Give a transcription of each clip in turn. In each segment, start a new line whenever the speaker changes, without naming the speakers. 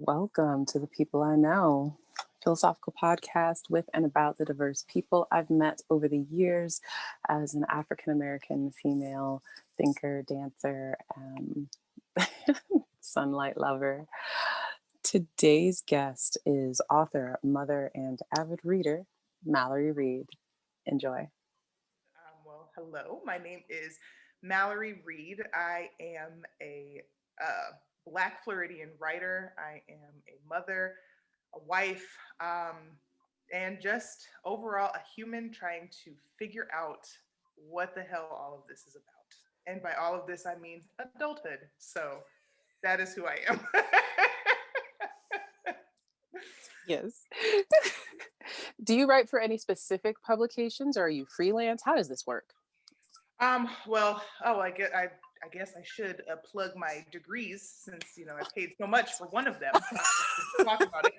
Welcome to the People I Know, philosophical podcast with and about the diverse people I've met over the years as an African-American female thinker, dancer, sunlight lover. Today's guest is author, mother, and avid reader, Mallory Reid. Enjoy.
Hello. My name is Mallory Reed. I am a Black Floridian writer. I am a mother, a wife, and just overall a human trying to figure out what the hell all of this is about. And by all of this, I mean adulthood. So that is who I am.
Yes. Do you write for any specific publications, or are you freelance? How does this work?
I guess I should plug my degrees since I paid so much for one of them. Talk about it.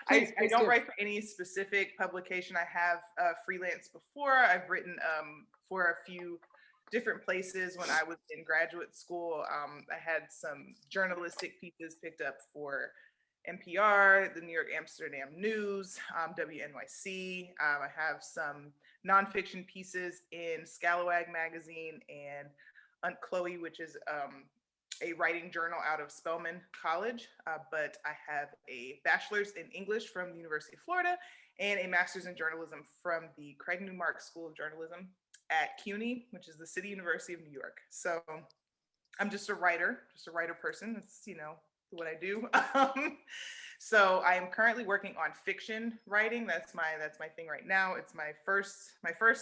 I don't write for any specific publication. I have freelance before. I've written for a few different places when I was in graduate school. I had some journalistic pieces picked up for NPR, the New York Amsterdam News, WNYC. I have some nonfiction pieces in Scalawag magazine and Aunt Chloe, which is a writing journal out of Spelman College. But I have a bachelor's in English from the University of Florida and a master's in journalism from the Craig Newmark School of Journalism at CUNY, which is the City University of New York. So I'm just a writer person. It's, what I do. So I am currently working on fiction writing. That's my thing right now. It's my first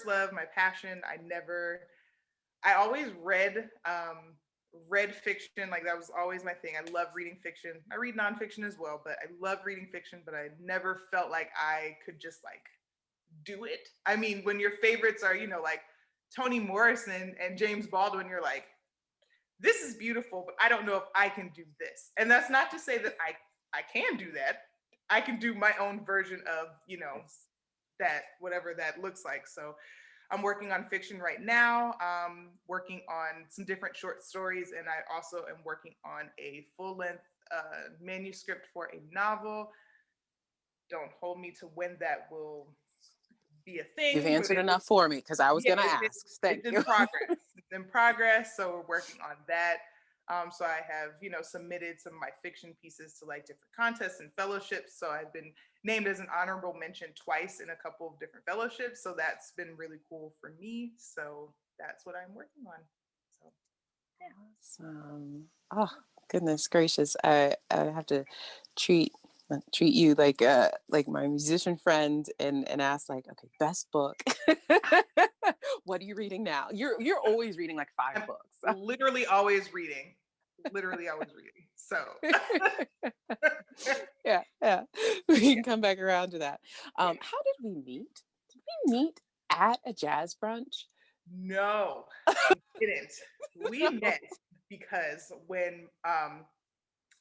love, my passion. I always read fiction. Like that was always my thing. I love reading fiction. I read nonfiction as well, but I love reading fiction, but I never felt like I could just like do it. I mean, when your favorites are, like Toni Morrison and James Baldwin, you're like, this is beautiful, but I don't know if I can do this. And that's not to say that I can do that. I can do my own version of, that, whatever that looks like. So I'm working on fiction right now, working on some different short stories. And I also am working on a full-length manuscript for a novel. Don't hold me to when that will be a thing.
You've answered enough for me because I was going to ask. Thank you.
It's in progress. So we're working on that. So I have, submitted some of my fiction pieces to like different contests and fellowships. So I've been named as an honorable mention twice in a couple of different fellowships. So that's been really cool for me. So that's what I'm working on. So,
yeah. Awesome. Oh, goodness gracious. I have to treat you like my musician friend and ask like, okay, best book. What are you reading now? You're always reading like 5 books.
Literally always reading. So
yeah. We can come back around to that. How did we meet? Did we meet at a jazz brunch?
No, we didn't. We met because when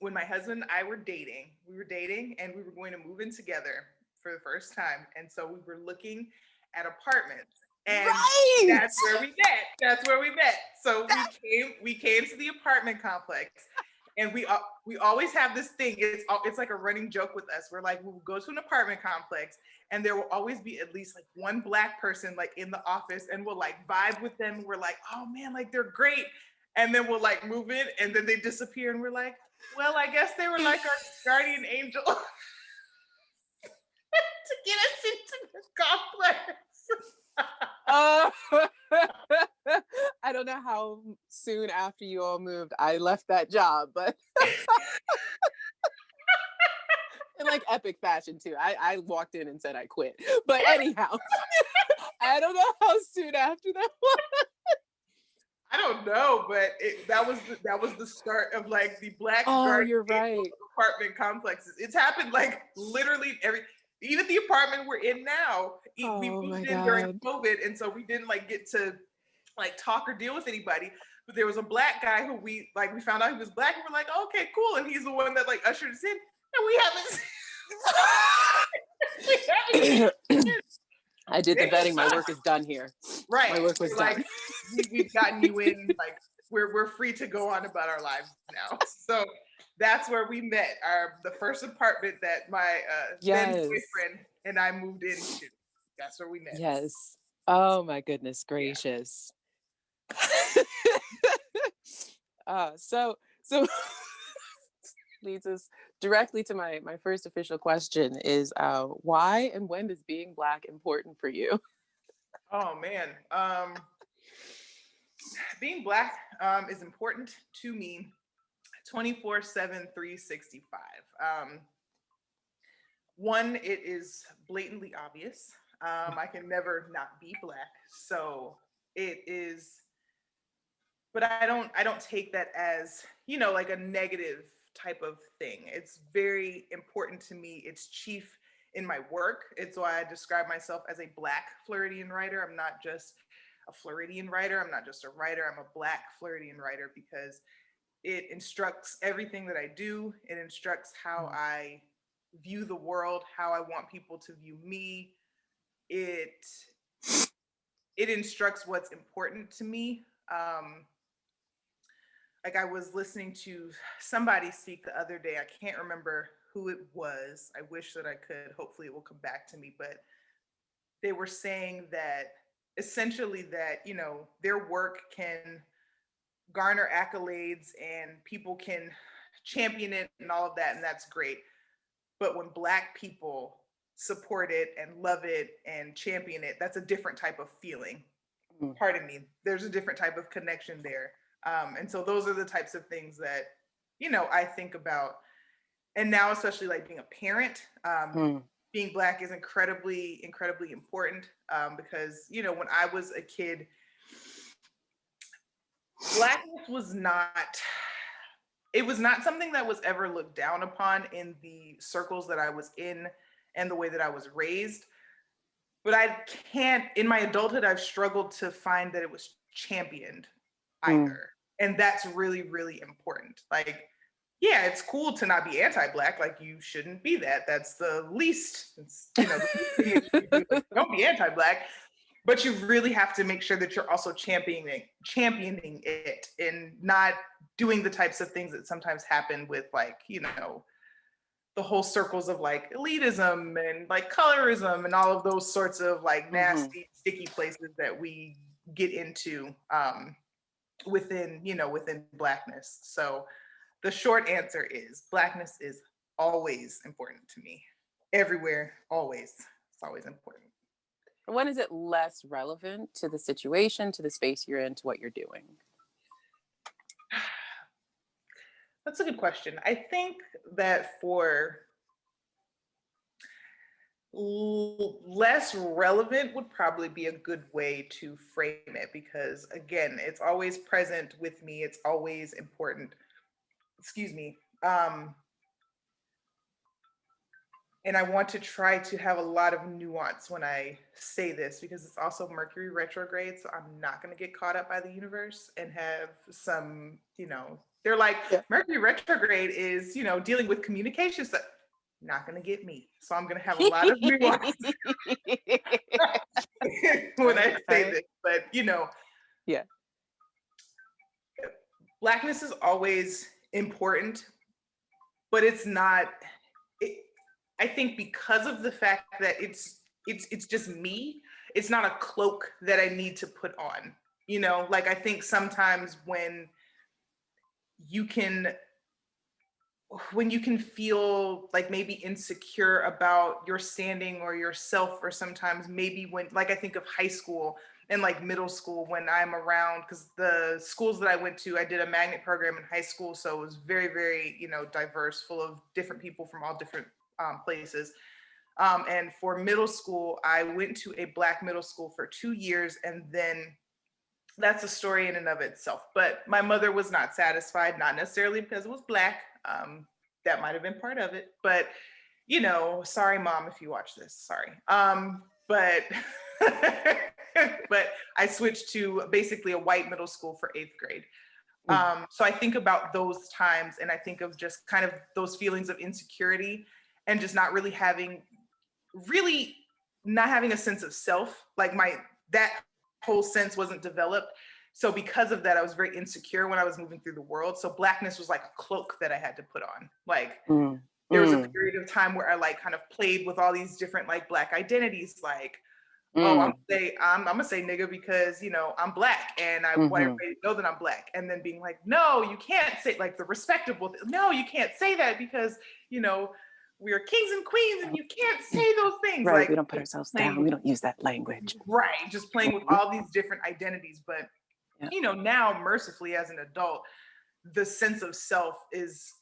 my husband and I were dating and we were going to move in together for the first time. And so we were looking at apartments. And that's where we met. So we came to the apartment complex, and we always have this thing. It's like a running joke with us. We're like, we'll go to an apartment complex, and there will always be at least like one Black person like in the office, and we'll like vibe with them. We're like, oh man, like they're great. And then we'll like move in, and then they disappear, and we're like, well, I guess they were like our guardian angel to get us into the complex.
I don't know how soon after you all moved I left that job, but in like epic fashion too. I walked in and said I quit. But anyhow, I don't know how soon after that was.
I don't know, but that was the start of like the Black
you're right.
apartment complexes. It's happened like literally even the apartment we're in now. We moved in during COVID, and so we didn't like get to like talk or deal with anybody. But there was a Black guy who we found out he was Black, and we're like, oh, okay, cool. And he's the one that like ushered us in, and we haven't.
I did the vetting. My work is done here.
Right.
My work was done.
Like, we've gotten you in. Like we're free to go on about our lives now. So That's where we met. The first apartment that my then
Yes.
boyfriend and I moved into. That's where we met.
Yes. Oh my goodness gracious. So leads us directly to my first official question is why and when is being Black important for you?
Oh man. Being Black is important to me 24/7, 365. One, it is blatantly obvious. I can never not be Black. So it is, but I don't take that as, like a negative type of thing. It's very important to me. It's chief in my work. It's why I describe myself as a Black Floridian writer. I'm not just a Floridian writer. I'm not just a writer. I'm a Black Floridian writer because it instructs everything that I do. It instructs how I view the world, how I want people to view me. It instructs what's important to me. Like I was listening to somebody speak the other day. I can't remember who it was. I wish that I could. Hopefully it will come back to me. But they were saying that essentially that, their work can garner accolades and people can champion it and all of that. And that's great. But when Black people support it and love it and champion it, that's a different type of feeling. Pardon me. There's a different type of connection there. And so those are the types of things that, I think about. And now, especially like being a parent, being Black is incredibly, incredibly important because, when I was a kid, Blackness was not something that was ever looked down upon in the circles that I was in and the way that I was raised. But in my adulthood, I've struggled to find that it was championed either. And that's really, really important. Like, yeah, it's cool to not be anti-Black. Like, you shouldn't be that. That's the least, don't be anti-Black. But you really have to make sure that you're also championing it and not doing the types of things that sometimes happen with like, the whole circles of like elitism and like colorism and all of those sorts of like nasty, sticky places that we get into within Blackness. So the short answer is Blackness is always important to me. Everywhere, always. It's always important.
When is it less relevant to the situation, to the space you're in, to what you're doing?
That's a good question. I think that for less relevant would probably be a good way to frame it because, again, it's always present with me. It's always important. Excuse me. And I want to try to have a lot of nuance when I say this because it's also Mercury retrograde. So I'm not going to get caught up by the universe and have some, they're like, Mercury retrograde is, dealing with communication stuff. Not going to get me. So I'm going to have a lot of nuance when I say this. But,
yeah.
Blackness is always important, but it's not. I think because of the fact that it's just me, it's not a cloak that I need to put on. Like I think sometimes when you can feel like maybe insecure about your standing or yourself, or sometimes maybe when, like I think of high school and like middle school when I'm around, because the schools that I went to, I did a magnet program in high school. So it was very, very, diverse, full of different people from all different places. And for middle school, I went to a Black middle school for 2 years. And then that's a story in and of itself. But my mother was not satisfied, not necessarily because it was Black. That might have been part of it. But, sorry, Mom, if you watch this, sorry. But but I switched to basically a white middle school for 8th grade. So I think about those times and I think of just kind of those feelings of insecurity and just not having a sense of self. Like that whole sense wasn't developed. So because of that, I was very insecure when I was moving through the world. So Blackness was like a cloak that I had to put on. Like there was a period of time where I like kind of played with all these different like Black identities, like, oh, I'm gonna say nigga because, you know, I'm Black and I want everybody to know that I'm Black. And then being like, no, you can't say, like, the respectable no, you can't say that because, you know, we're kings and queens and you can't say those things.
Right.
Like,
We don't put ourselves down. We don't use that language.
Right. Just playing with all these different identities. But, you know, now mercifully as an adult, the sense of self is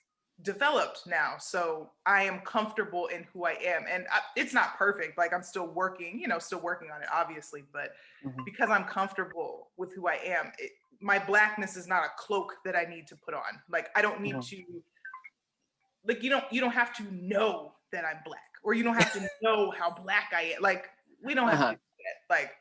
developed now. So I am comfortable in who I am. And it's not perfect. Like I'm still working, you know, still working on it, obviously. But because I'm comfortable with who I am, my Blackness is not a cloak that I need to put on. Like I don't need to, like, you don't have to know that I'm Black, or you don't have to know how Black I am. Like we don't have to do that. Like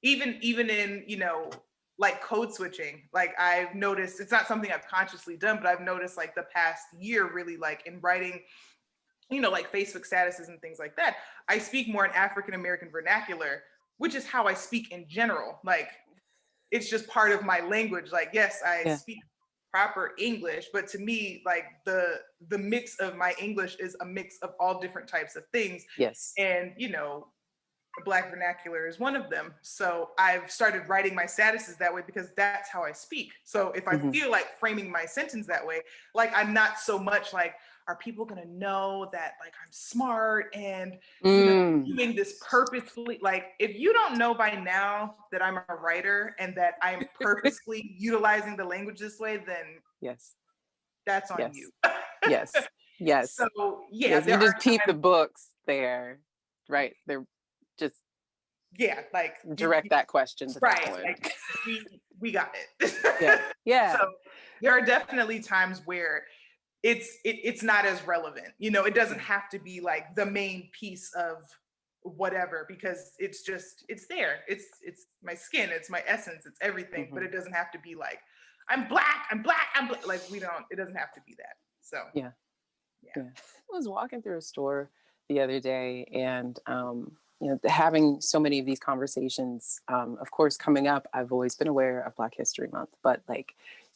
even in, you know, like code switching, like I've noticed, it's not something I've consciously done, but I've noticed like the past year really, like in writing, you know, like Facebook statuses and things like that, I speak more in African American vernacular, which is how I speak in general. Like it's just part of my language. Like, yes, I speak proper English, but to me, like the mix of my English is a mix of all different types of things.
Yes.
And, you know, Black vernacular is one of them. So I've started writing my statuses that way because that's how I speak. So if I feel like framing my sentence that way, like I'm not so much like, are people gonna know that like I'm smart and you know doing this purposefully? Like if you don't know by now that I'm a writer and that I'm purposely utilizing the language this way, then that's on you.
Yes.
So
you just keep the books there, right? They're just
like
direct that question to
right.
that one.
Like, we got it.
Yeah.
So there are definitely times where it's not as relevant. You know, it doesn't have to be like the main piece of whatever because it's there. It's my skin, it's my essence, it's everything. But it doesn't have to be like I'm black. Like it doesn't have to be that. So
yeah. I was walking through a store the other day and you know, having so many of these conversations, of course, coming up, I've always been aware of Black History Month, but like,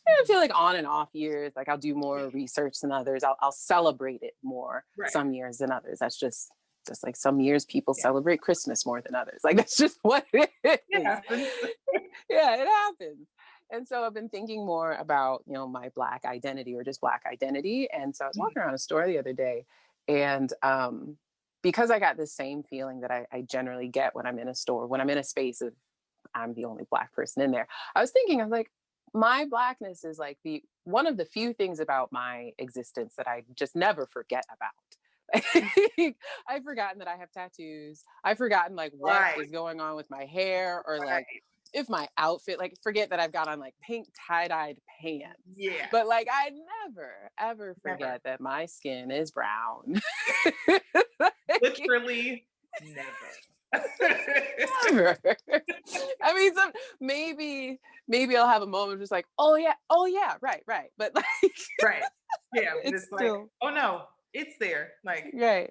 I feel like on and off years, like I'll do more research than others. I'll celebrate it more some years than others. That's just like some years people celebrate Christmas more than others. Like that's just what it is. It happens. And so I've been thinking more about, you know, my Black identity or just Black identity. And so I was walking around a store the other day and because I got the same feeling that I generally get when I'm in a store, when I'm in a space of I'm the only Black person in there, I was like, my Blackness is like one of the few things about my existence that I just never forget about. I've forgotten that I have tattoos. I've forgotten like what is going on with my hair or like if my outfit, like forget that I've got on like pink tie-dyed pants. Yeah. But like I never, ever forget that my skin is brown.
Literally never.
Never. I mean, maybe I'll have a moment just like, oh yeah, right. But like
yeah, it's still like, oh no, it's there. Like yeah.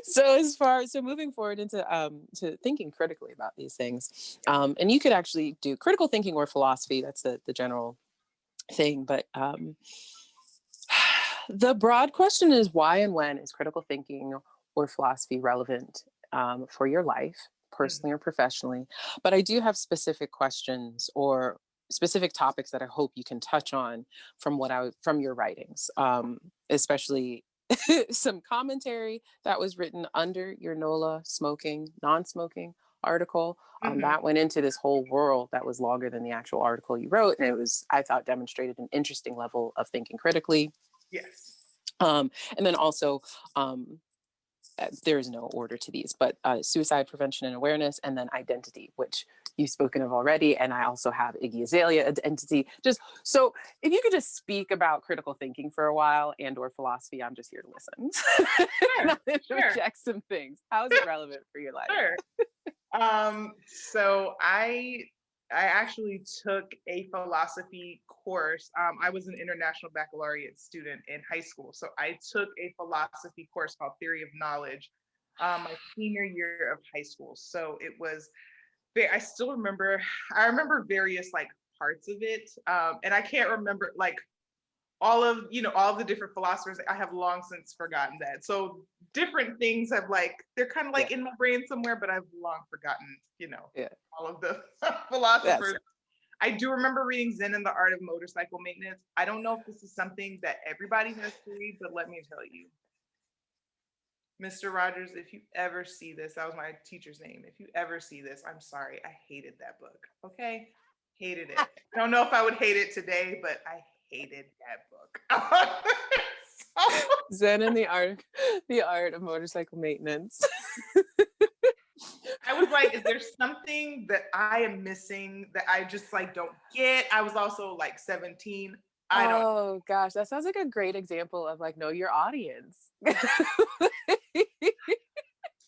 So moving forward into to thinking critically about these things, and you could actually do critical thinking or philosophy. That's the general thing, but the broad question is why and when is critical thinking or philosophy relevant for your life, personally or professionally? But I do have specific questions or specific topics that I hope you can touch on from your writings, especially some commentary that was written under your NOLA non-smoking article. That went into this whole world that was longer than the actual article you wrote. And it was, I thought, demonstrated an interesting level of thinking critically.
Yes.
And then also, there is no order to these, but suicide prevention and awareness, and then identity, which you've spoken of already. And I also have Iggy Azalea identity. Just so if you could just speak about critical thinking for a while and or philosophy, I'm just here to listen. And I'll interject some things. How is it relevant for your life?
Sure. So I actually took a philosophy course. I was an international baccalaureate student in high school. So I took a philosophy course called Theory of Knowledge my senior year of high school. So it was I still remember, I remember various like parts of it. And I can't remember like all of the different philosophers. I have long since forgotten that. So different things have like, they're kind of like in my brain somewhere, but I've long forgotten, all of the philosophers.
Yes.
I do remember reading Zen and the Art of Motorcycle Maintenance. I don't know if this is something that everybody has to read, but let me tell you, Mr. Rogers, if you ever see this, that was my teacher's name. If you ever see this, I'm sorry. I hated that book. Okay? Hated it. I don't know if I would hate it today, but I hated that book.
Zen and the art of motorcycle maintenance.
I was like, is there something that I am missing that I just like don't get? I was also like 17.
Oh gosh, that sounds like a great example of like know your audience.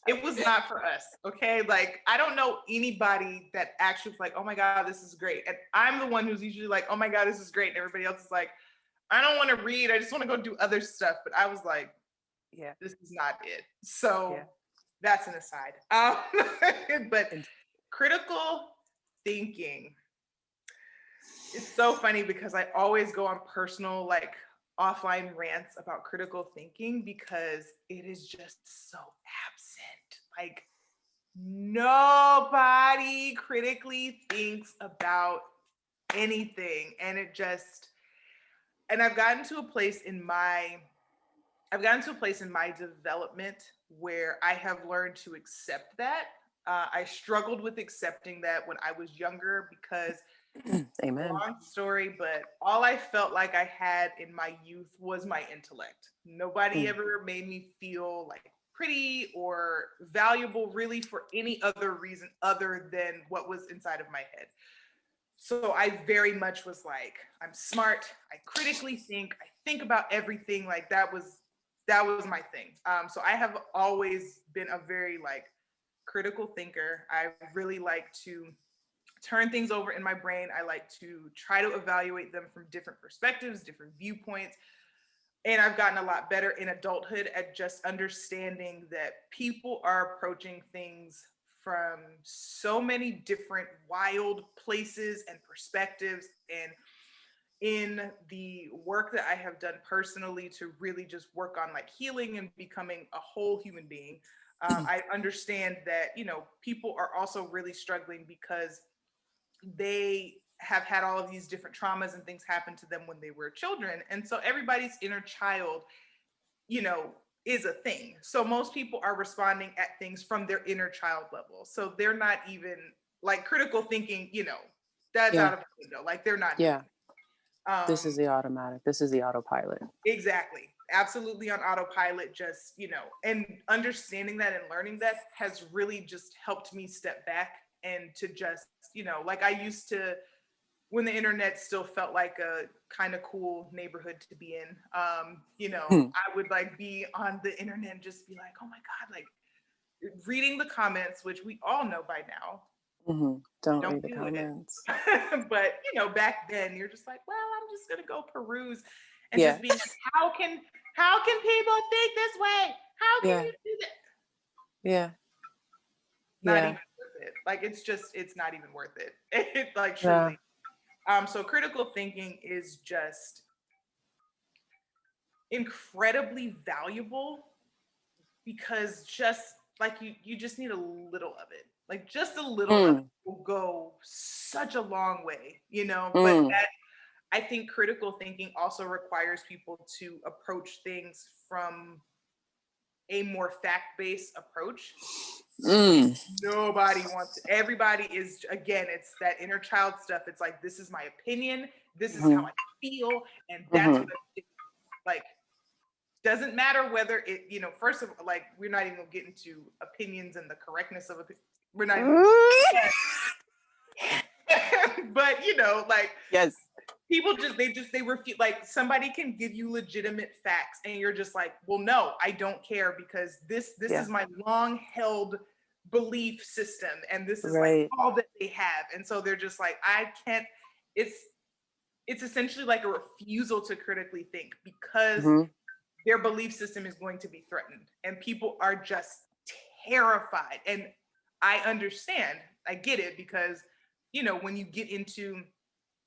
It was not for us, okay? Like, I don't know anybody that actually was like, oh my God, this is great. And I'm the one who's usually like, oh my God, this is great. And everybody else is like, I don't want to read. I just want to go do other stuff. But I was like,
yeah,
this is not it. So
yeah.
That's an aside. But critical thinking, it's so funny because I always go on personal, like offline rants about critical thinking because it is just so absent. Like nobody critically thinks about anything. And I've gotten to a place in my development where I have learned to accept that. I struggled with accepting that when I was younger because,
Amen.
long story, but all I felt like I had in my youth was my intellect. Nobody ever made me feel like pretty or valuable really for any other reason other than what was inside of my head. So I very much was like, I'm smart, I critically think, I think about everything. Like that was my thing. So I have always been a very like critical thinker. I really like to turn things over in my brain. I like to try to evaluate them from different perspectives, different viewpoints. And I've gotten a lot better in adulthood at just understanding that people are approaching things from so many different wild places and perspectives. And in the work that I have done personally to really just work on like healing and becoming a whole human being, I understand that, people are also really struggling because they have had all of these different traumas and things happen to them when they were children. And so everybody's inner child, is a thing. So most people are responding at things from their inner child level. So they're not even like critical thinking, that's out of the window. Like they're not.
Yeah. This is the automatic. This is the autopilot.
Exactly. Absolutely on autopilot, just, and understanding that and learning that has really just helped me step back and to just, like I used to, when the internet still felt like a kind of cool neighborhood to be in, I would like be on the internet and just be like, oh my God, like reading the comments, which we all know by now.
Don't read the comments.
But, back then you're just like, well, I'm just going to go peruse and just be like, how can people think this way? How can you do that?
Yeah.
Not even worth it. Like, it's not even worth it. It like truly. So critical thinking is just incredibly valuable because just like you just need a little of it. Like just a little of it will go such a long way, but that I think critical thinking also requires people to approach things from a more fact-based approach. Nobody wants, everybody is, again, it's that inner child stuff. It's like, this is my opinion, this is how I feel, and that's what I think. Like, doesn't matter whether it, first of all, like, we're not even gonna get into opinions and the correctness of opinions. We're not even but like, yes, people they refuse. Like, somebody can give you legitimate facts and you're just like, well, no, I don't care because this is my long held belief system and this is like all that they have. And so they're just like, I can't, it's essentially like a refusal to critically think because their belief system is going to be threatened and people are just terrified. And I understand. I get it, because, you know, when you get into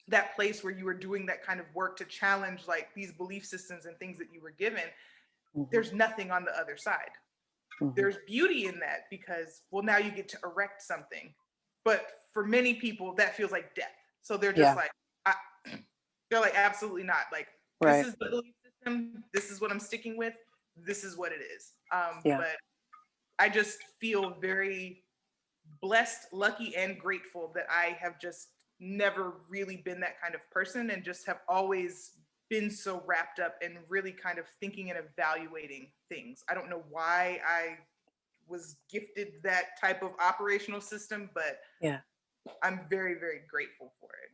that place where you were doing that kind of work to challenge like these belief systems and things that you were given, there's nothing on the other side. There's beauty in that, because, well, now you get to erect something. But for many people, that feels like death. So they're just like, they're like, absolutely not. Like, this is the belief system. This is what I'm sticking with. This is what it is. But I just feel very blessed, lucky, and grateful that I have just never really been that kind of person, and just have always been so wrapped up in really kind of thinking and evaluating things. I don't know why I was gifted that type of operational system, but I'm very, very grateful for it.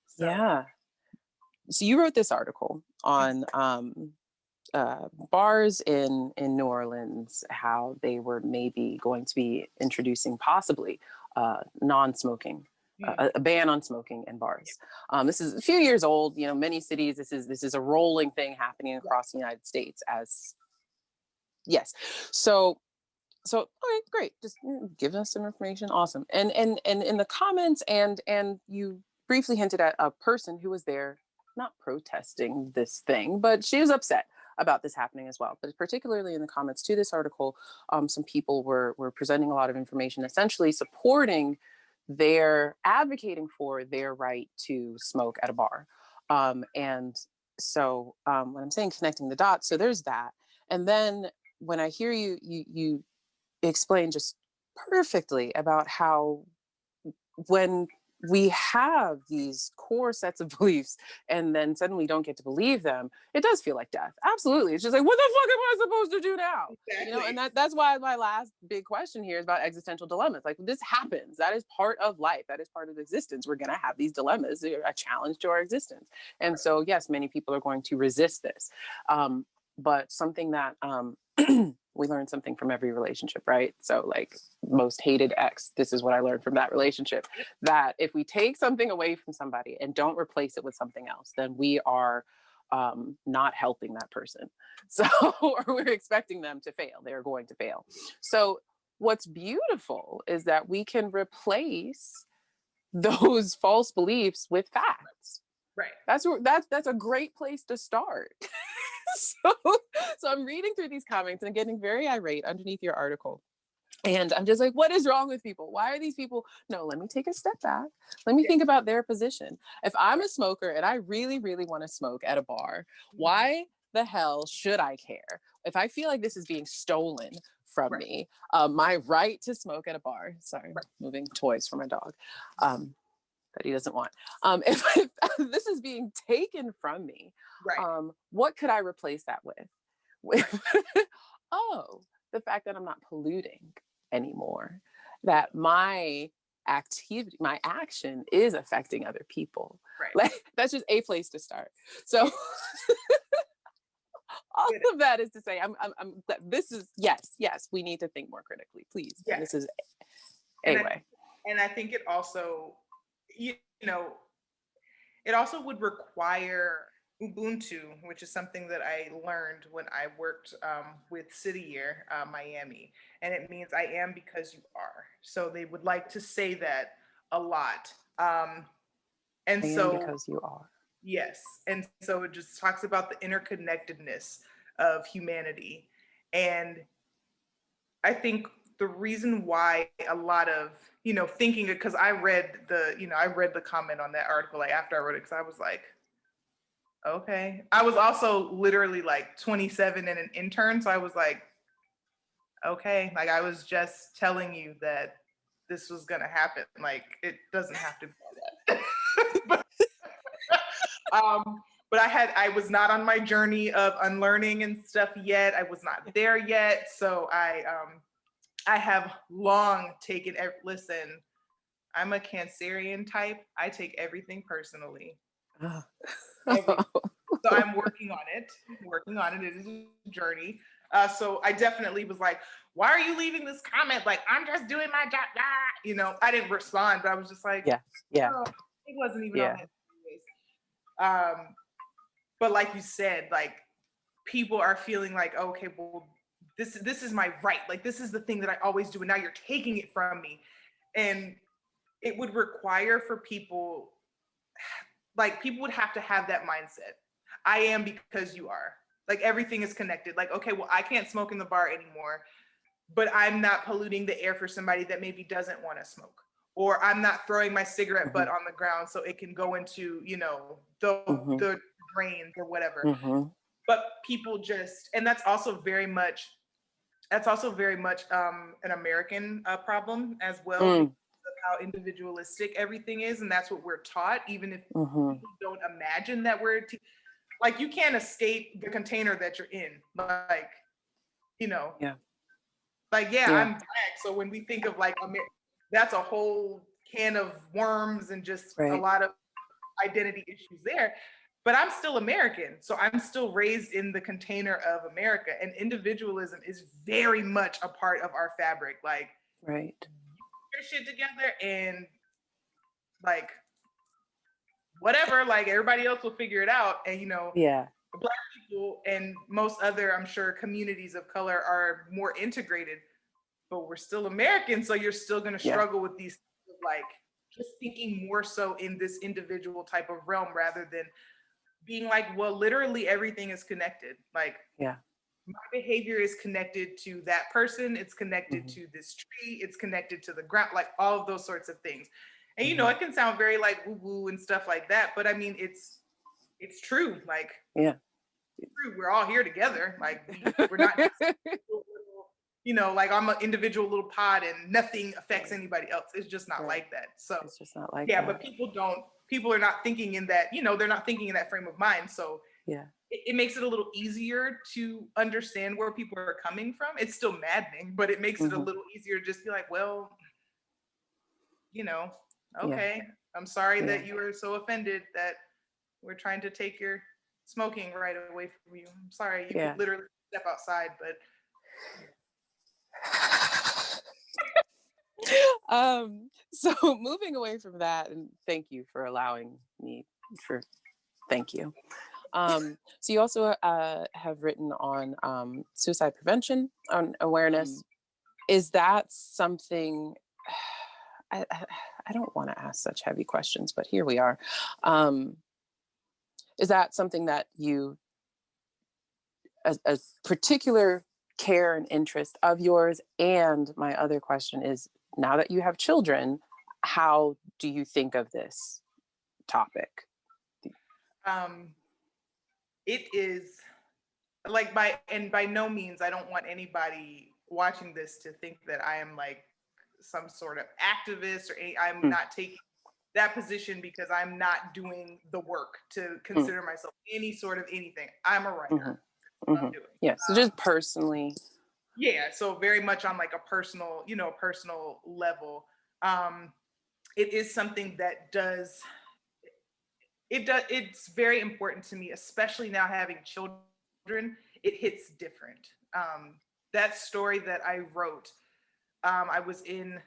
So.
So you wrote this article on bars in New Orleans, how they were maybe going to be introducing possibly non-smoking, a ban on smoking in bars. This is a few years old. You know, many cities, this is a rolling thing happening across the United States. So okay, great. Just give us some information. Awesome. And in the comments, and you briefly hinted at a person who was there, not protesting this thing, but she was upset about this happening as well. But particularly in the comments to this article, some people were presenting a lot of information, essentially supporting advocating for their right to smoke at a bar. And so when I'm saying connecting the dots, so there's that. And then when I hear you explain just perfectly about how when we have these core sets of beliefs and then suddenly don't get to believe them, it does feel like death. Absolutely. It's just like, what the fuck am I supposed to do now?
Exactly.
You know, and that's why my last big question here is about existential dilemmas. Like, this happens. That is part of life. That is part of existence. We're going to have these dilemmas. They're a challenge to our existence. And so, yes, many people are going to resist this. But something that we learn something from every relationship, right? So like most hated ex, this is what I learned from that relationship, that if we take something away from somebody and don't replace it with something else, then we are not helping that person. So, or we're expecting them to fail. They're going to fail. So what's beautiful is that we can replace those false beliefs with facts.
Right.
That's a great place to start. So I'm reading through these comments and getting very irate underneath your article. And I'm just like, what is wrong with people? Why are these people? No, let me take a step back. Let me think about their position. If I'm a smoker and I really, really want to smoke at a bar, why the hell should I care? If I feel like this is being stolen from me, my right to smoke at a bar, sorry, moving toys for my dog, that he doesn't want. If this is being taken from me, what could I replace that with? The fact that I'm not polluting anymore, that my activity, my action is affecting other people. Like, that's just a place to start. So all of that is to say, this is, yes, we need to think more critically, please. Yes. This is anyway.
And I think it also, you know, it also would require Ubuntu, which is something that I learned when I worked with City Year, Miami. And it means I am because you are. So they would like to say that a lot. And
I
so,
am because you are.
Yes. And so it just talks about the interconnectedness of humanity. And I think the reason why a lot of, you know, thinking, because I read the comment on that article, like after I wrote it, because I was like, okay. I was also literally like 27 and an intern. So I was like, okay, like I was just telling you that this was going to happen. Like, it doesn't have to be that. But I was not on my journey of unlearning and stuff yet. I was not there yet. So I have long taken, listen, I'm a Cancerian type. I take everything personally. Everything. So I'm working on it. It is a journey. So I definitely was like, why are you leaving this comment? Like, I'm just doing my job. Ah. You know, I didn't respond, but I was just like,
yeah.
Oh, it wasn't even on that. But like you said, like people are feeling like, okay, well, this is my right. Like, this is the thing that I always do. And now you're taking it from me. And it would require for people, like people would have to have that mindset. I am because you are. Like everything is connected. Like, okay, well, I can't smoke in the bar anymore, but I'm not polluting the air for somebody that maybe doesn't want to smoke. Or I'm not throwing my cigarette butt on the ground so it can go into, you know, the drains or whatever. But people just, and that's also very much an American problem as well, because of how individualistic everything is, and that's what we're taught. Even if people don't imagine that like you can't escape the container that you're in, like, you know, like I'm Black, so when we think of like that's a whole can of worms and just a lot of identity issues there. But I'm still American, so I'm still raised in the container of America, and individualism is very much a part of our fabric. Like,
right,
your shit together, and like whatever, like everybody else will figure it out. And you know, Black people and most other, I'm sure, communities of color are more integrated, but we're still American, so you're still going to struggle with these, like, just thinking more so in this individual type of realm rather than being like, well, literally everything is connected. Like, my behavior is connected to that person. It's connected to this tree. It's connected to the ground, like all of those sorts of things. And, you know, it can sound very like woo woo and stuff like that, but I mean, it's true. Like, it's true. We're all here together. Like, we're not just you know, like I'm an individual little pod and nothing affects anybody else. It's just not like that. So
it's just not like that.
But people are not thinking in that, you know, they're not thinking in that frame of mind. So it makes it a little easier to understand where people are coming from. It's still maddening, but it makes it a little easier to just be like, well, you know, okay, I'm sorry that you were so offended that we're trying to take your smoking right away from you. I'm sorry, you could literally step outside, but
so moving away from that, and thank you for allowing me thank you. So you also have written on suicide prevention, on awareness. Is that something, I don't want to ask such heavy questions, but here we are. Is that something that you, a particular care and interest of yours? And my other question is, now that you have children, how do you think of this topic?
It is like by no means, I don't want anybody watching this to think that I am like some sort of activist or I'm not taking that position because I'm not doing the work to consider myself any sort of anything. I'm a writer. I'm doing.
Yeah, so just personally.
Yeah, so very much on like a personal, you know, personal level. It is something that it's very important to me, especially now having children. It hits different. That story that I wrote, I was in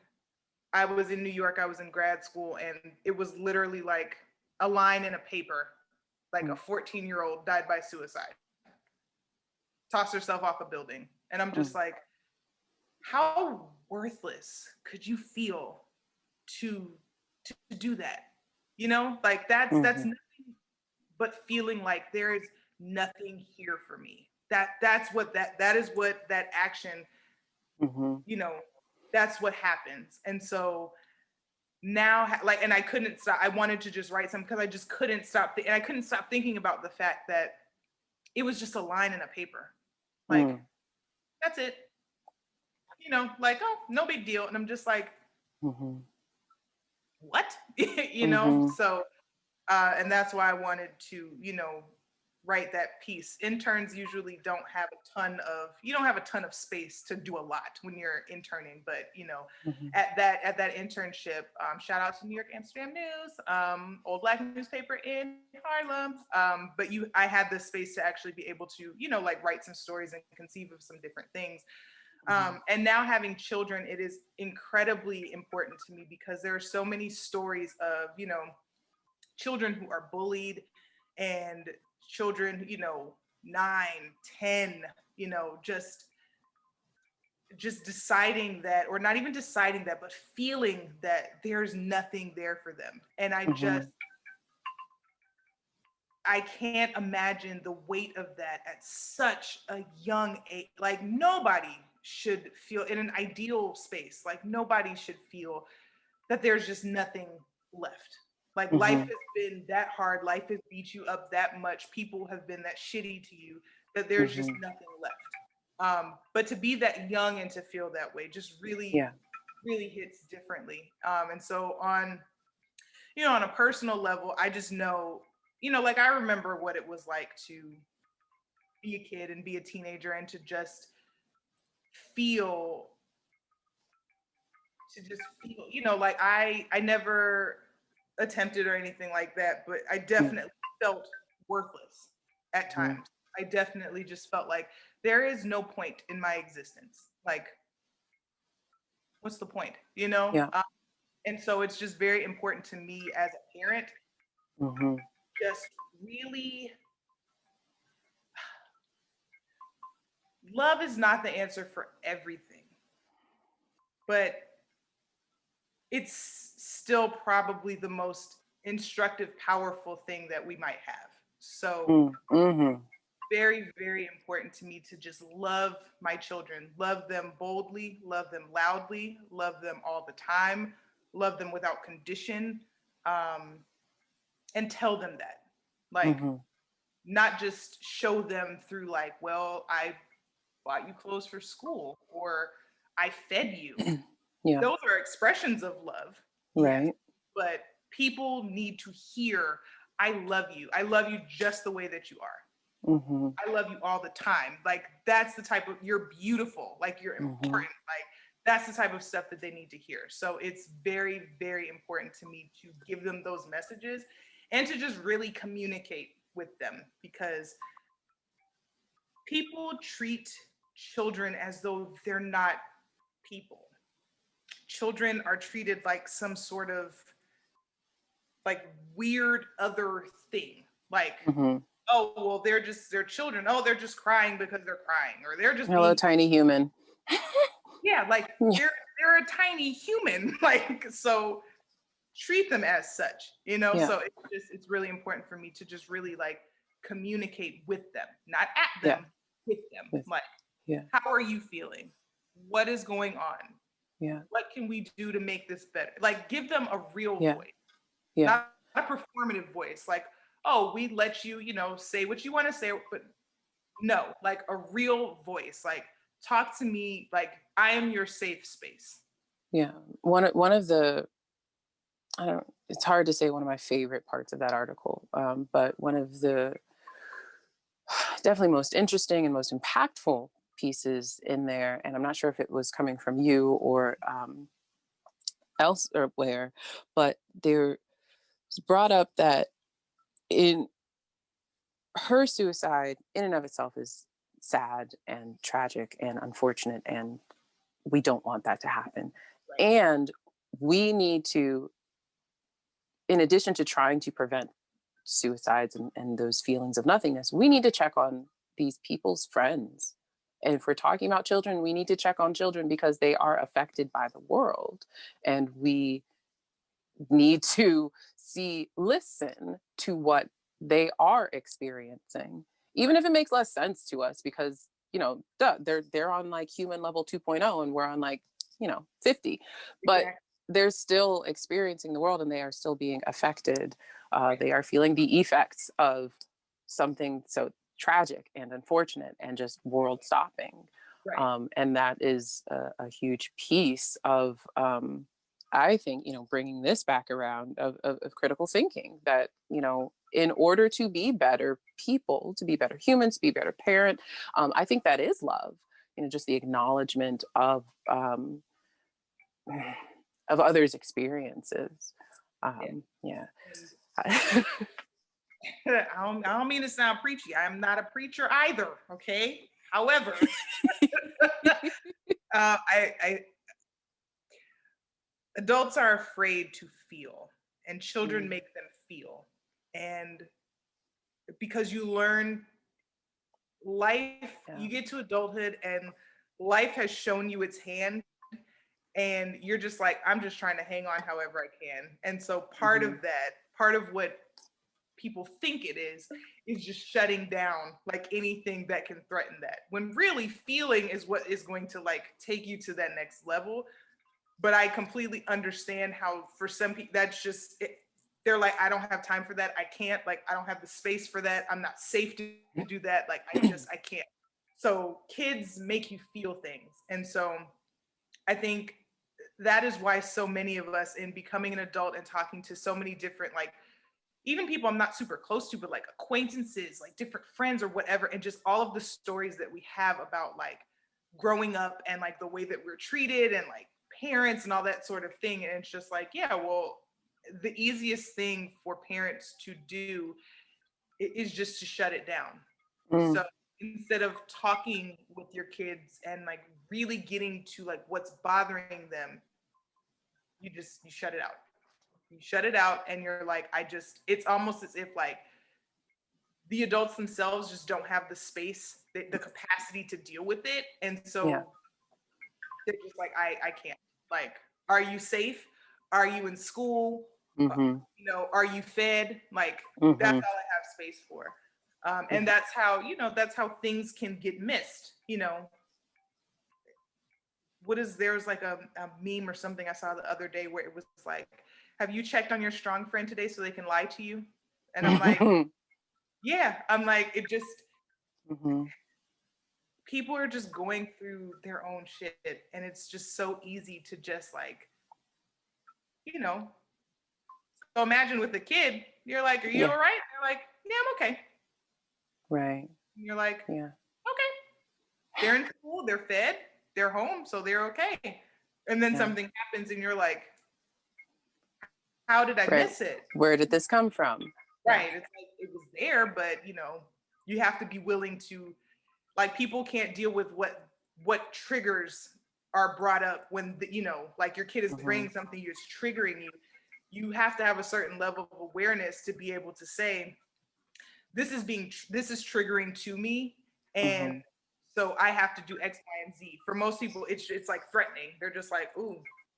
New York, I was in grad school, and it was literally like a line in a paper, like a 14-year-old died by suicide, tossed herself off a building. And I'm just like, how worthless could you feel to do that? You know, like that's nothing but feeling like there is nothing here for me. That is what that action, you know, that's what happens. And so now, like, and I couldn't stop. I wanted to just write something because I just couldn't stop. And I couldn't stop thinking about the fact that it was just a line in a paper. Like, that's it. You know, like, oh, no big deal. And I'm just like, what? You know? So, and that's why I wanted to, you know, write that piece. Interns usually don't have a ton of space to do a lot when you're interning, but you know, at that internship, shout out to New York Amsterdam News, old Black newspaper in Harlem. But I had the space to actually be able to, you know, like write some stories and conceive of some different things. And now having children, it is incredibly important to me because there are so many stories of, you know, children who are bullied and children, you know, 9, 10, you know, just just deciding that, or not even deciding that, but feeling that there's nothing there for them. And I can't imagine the weight of that at such a young age. Like, nobody should feel, in an ideal space, like nobody should feel that there's just nothing left. Like, life has been that hard, life has beat you up that much, people have been that shitty to you, that there's just nothing left. But to be that young and to feel that way just really, really hits differently. And so on, on a personal level, I just know, like, I remember what it was like to be a kid and be a teenager and to just feel, like I never attempted or anything like that, but I definitely felt worthless at times. I definitely just felt like there is no point in my existence. Like, what's the point? And so it's just very important to me as a parent, just really, love is not the answer for everything, but it's still probably the most instructive, powerful thing that we might have. So very, very important to me to just love my children, love them boldly, love them loudly, love them all the time, love them without condition, and tell them that. Like, not just show them through, like, well, I bought you clothes for school, or I fed you. Those are expressions of love.
Right.
Yes, but people need to hear, I love you. I love you just the way that you are. I love you all the time. Like, that's the type of, you're beautiful. Like, you're important. Like, that's the type of stuff that they need to hear. So it's very, very important to me to give them those messages and to just really communicate with them, because people treat children as though they're not people. Children are treated like some sort of, like, weird other thing. Like, oh, well, they're children. Oh, they're just crying because they're crying, or they're just
hello, tiny human.
Yeah, like, they're a tiny human. Like, so treat them as such, So it's really important for me to just really, like, communicate with them, not at them, with them. Like, how are you feeling? What is going on? What can we do to make this better? Like, give them a real voice, not a performative voice. Like, oh, we let you, say what you want to say, but no, like, a real voice. Like, talk to me, like, I am your safe space.
One of the, it's hard to say one of my favorite parts of that article, but one of the definitely most interesting and most impactful pieces in there, and I'm not sure if it was coming from you or elsewhere, but there was brought up that in her suicide in and of itself is sad and tragic and unfortunate, and we don't want that to happen. Right. And we need to, in addition to trying to prevent suicides and those feelings of nothingness, we need to check on these people's friends. And if we're talking about children, we need to check on children because they are affected by the world. And we need to listen to what they are experiencing, even if it makes less sense to us, because, they're on, like, human level 2.0 and we're on, like, 50. But they're still experiencing the world and they are still being affected. They are feeling the effects of something so tragic and unfortunate and just world stopping. Right. And that is a huge piece of, I think, bringing this back around of critical thinking, that, in order to be better people, to be better humans, to be better parent, I think that is love, just the acknowledgement of others' experiences. I
don't mean to sound preachy. I'm not a preacher either. Okay. However, adults are afraid to feel, and children make them feel. And because you learn life, you get to adulthood, and life has shown you its hand, and you're just like, I'm just trying to hang on however I can. And so part of that, part of what people think it is just shutting down like anything that can threaten that, when really feeling is what is going to like take you to that next level. But I completely understand how for some people that's just it, they're like, I don't have time for that, I can't, like, I don't have the space for that, I'm not safe to do that, like I can't. So kids make you feel things. And so I think that is why so many of us, in becoming an adult and talking to so many different, like, even people I'm not super close to, but like acquaintances, like different friends or whatever, and just all of the stories that we have about like growing up and like the way that we're treated and like parents and all that sort of thing. And it's just like, yeah, well, the easiest thing for parents to do is just to shut it down. So instead of talking with your kids and like really getting to like what's bothering them, you shut it out. You shut it out and you're like, it's almost as if like the adults themselves just don't have the space, the capacity to deal with it. And so they're just like, I can't. Like, are you safe? Are you in school? You know, are you fed? Like, that's all I have space for. And that's how, you know, that's how things can get missed. You know, there's like a meme or something I saw the other day where it was like, have you checked on your strong friend today so they can lie to you? And I'm like, yeah, I'm like, it just, people are just going through their own shit. And it's just so easy to just like, you know, so imagine with a kid, you're like, are you all right? They're like, yeah, I'm okay.
Right.
And you're like,
yeah.
Okay. They're in school, they're fed, they're home, so they're okay. And then something happens and you're like, how did I miss it?
Where did this come from?
Right. It's like it was there, but you know, you have to be willing to, like, people can't deal with what triggers are brought up when you know, like your kid is bringing something that's triggering you. You have to have a certain level of awareness to be able to say, this is triggering to me, and so I have to do X, Y, and Z. For most people, it's like threatening. They're just like, ooh,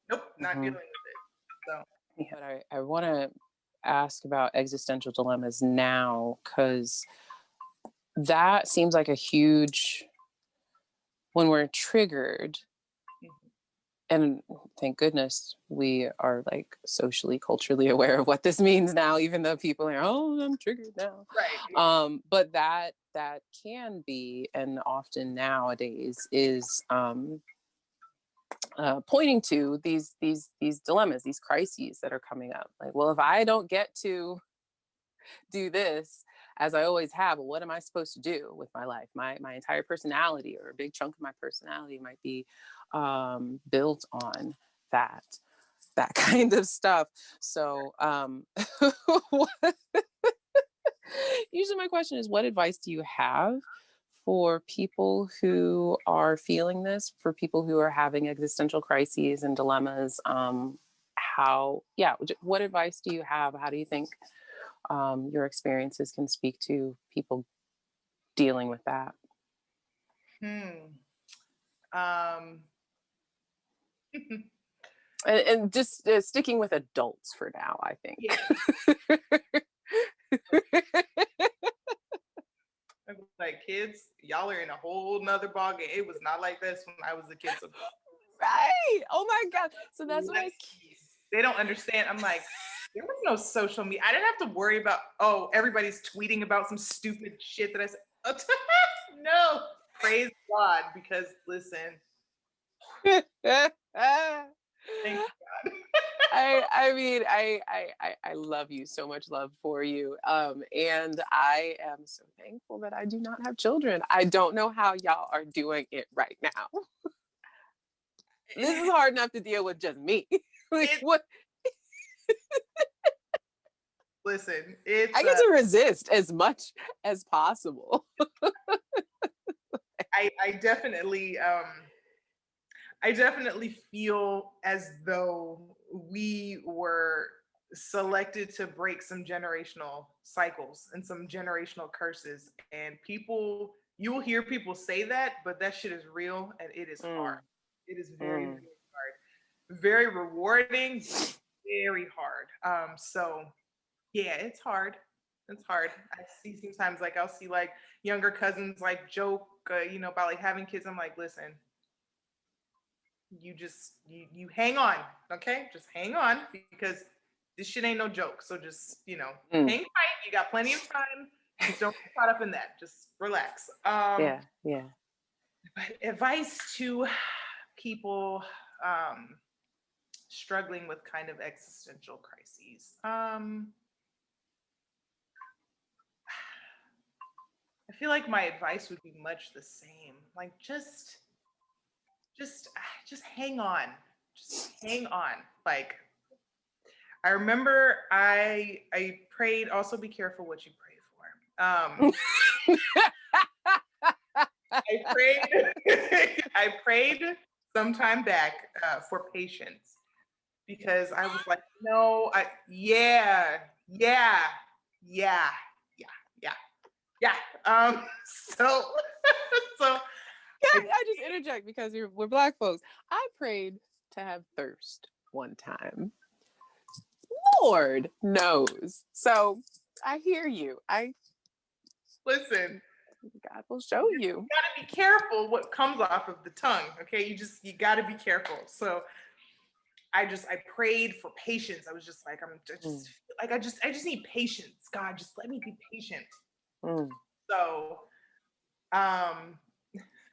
nope, not dealing with it. So,
but I want to ask about existential dilemmas now, because that seems like a huge, when we're triggered, and thank goodness we are like socially, culturally aware of what this means now, even though people are, oh, I'm triggered now.
Right.
But that can be, and often nowadays is pointing to these dilemmas, these crises that are coming up. Like, well, if I don't get to do this as I always have, well, what am I supposed to do with my life? My entire personality, or a big chunk of my personality, might be built on that kind of stuff. So usually my question is, what advice do you have for people who are feeling this, for people who are having existential crises and dilemmas? What advice do you have? How do you think your experiences can speak to people dealing with that? And just sticking with adults for now, I think.
Like, kids, y'all are in a whole nother ballgame. It was not like this when I was a kid. So,
right. Oh my God. So that's what
they don't understand. I'm like, there was no social media. I didn't have to worry about, oh, everybody's tweeting about some stupid shit that I said. No, praise God, because listen. Thank God.
I mean, I love you, so much love for you. And I am so thankful that I do not have children. I don't know how y'all are doing it right now. This is hard enough to deal with just me. What?
Listen,
I get to resist as much as possible.
I definitely feel as though we were selected to break some generational cycles and some generational curses, and people you will hear people say that, but that shit is real and it is hard. It is very, very hard. Very rewarding, very hard. So yeah, it's hard. It's hard. I see sometimes like I'll see like younger cousins like joke, about like having kids. I'm like, listen, you hang on, okay? Just hang on because this shit ain't no joke. So just hang tight. You got plenty of time. Just don't get caught up in that. Just relax.
Yeah.
But advice to people struggling with kind of existential crises. I feel like my advice would be much the same. Like just hang on. Just hang on. Like I remember I prayed, also be careful what you pray for. I prayed sometime back for patience because I was like, no, so
I just interject because we're Black folks. I prayed to have thirst one time. Lord knows. So I hear you.
Listen.
God will show you.
You gotta be careful what comes off of the tongue. Okay, you gotta be careful. So I prayed for patience. I was just like, I just need patience. God, just let me be patient. So,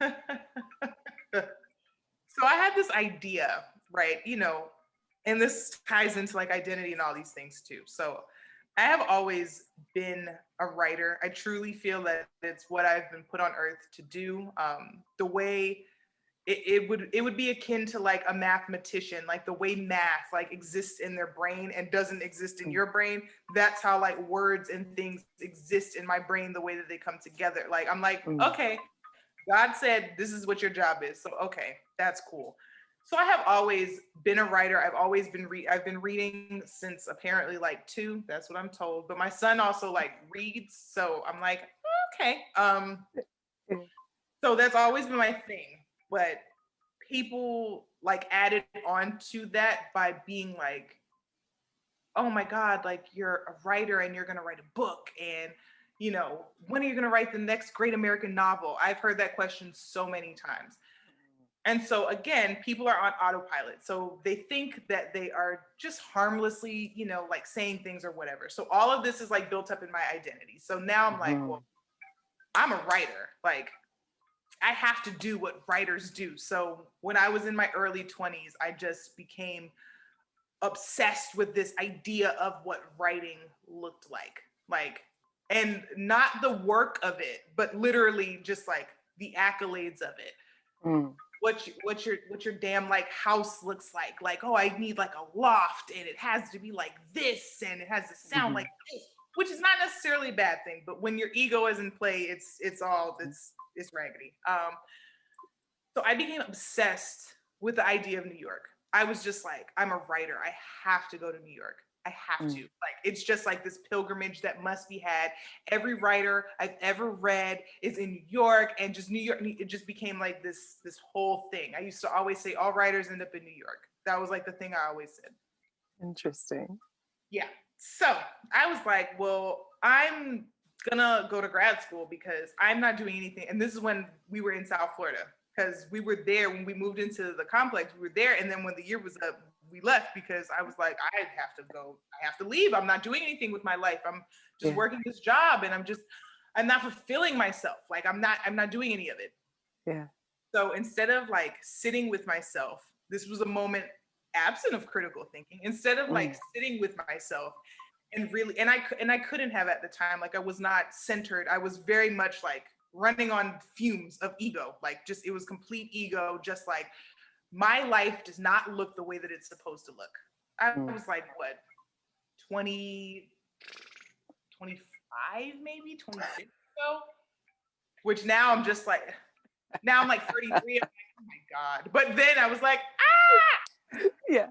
so I had this idea, right? And this ties into like identity and all these things too. So I have always been a writer. I truly feel that it's what I've been put on earth to do. The way it would be akin to like a mathematician, like the way math like exists in their brain and doesn't exist in your brain. That's how like words and things exist in my brain, the way that they come together. Like I'm like, okay, God said this is what your job is. So okay, that's cool. So I have always been a writer. I've always been I've been reading since apparently like 2. That's what I'm told. But my son also like reads. So I'm like, okay. So that's always been my thing. But people like added on to that by being like, oh my God, like you're a writer and you're gonna write a book, and when are you gonna write the next great American novel? I've heard that question so many times. And so again, people are on autopilot. So they think that they are just harmlessly, like saying things or whatever. So all of this is like built up in my identity. So now I'm like, well, I'm a writer. Like I have to do what writers do. So when I was in my early 20s, I just became obsessed with this idea of what writing looked like. Like, and not the work of it, but literally just like the accolades of it. What your damn like house looks like. Like, oh, I need like a loft and it has to be like this and it has to sound like this, which is not necessarily a bad thing, but when your ego is in play, it's raggedy. So I became obsessed with the idea of New York. I was just like, I'm a writer. I have to go to New York. I have to. Like, it's just like this pilgrimage that must be had. Every writer I've ever read is in New York, and just New York, it just became like this whole thing. I used to always say all writers end up in New York. That was like the thing I always said.
Interesting.
Yeah. So I was like, well, I'm gonna go to grad school because I'm not doing anything. And this is when we were in South Florida, because we were there when we moved into the complex. We were there, and then when the year was up, we left because I was like, I have to leave. I'm not doing anything with my life. I'm just working this job, and I'm not fulfilling myself. Like I'm not doing any of it.
Yeah.
So instead of like sitting with myself, this was a moment absent of critical thinking. Instead of like sitting with myself and really, and I couldn't have at the time, like I was not centered. I was very much like running on fumes of ego. Like just, it was complete ego. Just like, my life does not look the way that it's supposed to look. I was like, what, 20, 25, maybe 26 ago, which now I'm just like, now I'm like 33. I'm like, oh my God. But then I was like,
yeah.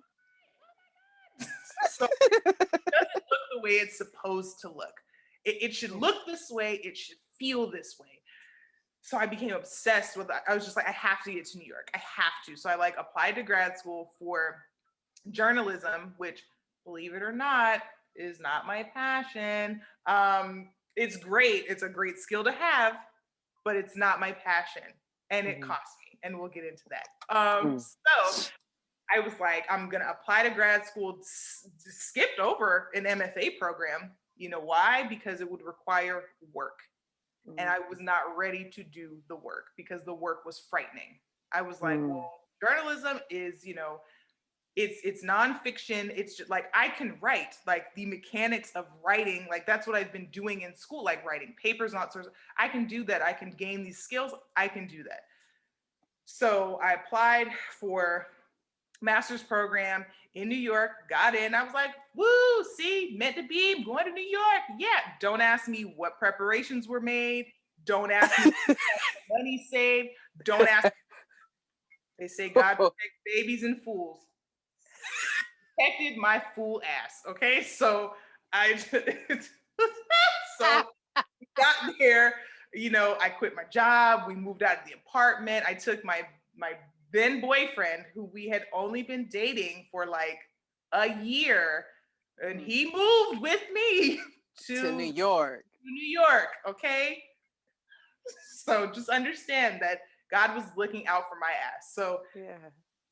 So it doesn't look the way it's supposed to look. It should look this way. It should feel this way. so I became obsessed with that. I was just like, I have to get to New York. I have to. So I like applied to grad school for journalism, which, believe it or not, is not my passion. It's great. It's a great skill to have, but it's not my passion. And it cost me. And we'll get into that. So I was like, I'm going to apply to grad school, skipped over an MFA program. You know why? Because it would require work. And I was not ready to do the work because the work was frightening. I was like, well, journalism is, you know, it's nonfiction. It's just like, I can write, like the mechanics of writing, like that's what I've been doing in school, like writing papers, not sources. I can do that. I can gain these skills. I can do that. So I applied for master's program in New York, got in. I was like, woo, see, meant to be, I'm going to New York. Yeah, don't ask me what preparations were made. Don't ask me money saved. Don't ask me. They say God protects babies and fools. Protected my fool ass. Okay, so I so got there. You know, I quit my job. We moved out of the apartment. I took my then boyfriend, who we had only been dating for like a year, and he moved with me to
New York.
New York. Okay, so just understand that God was looking out for my ass. So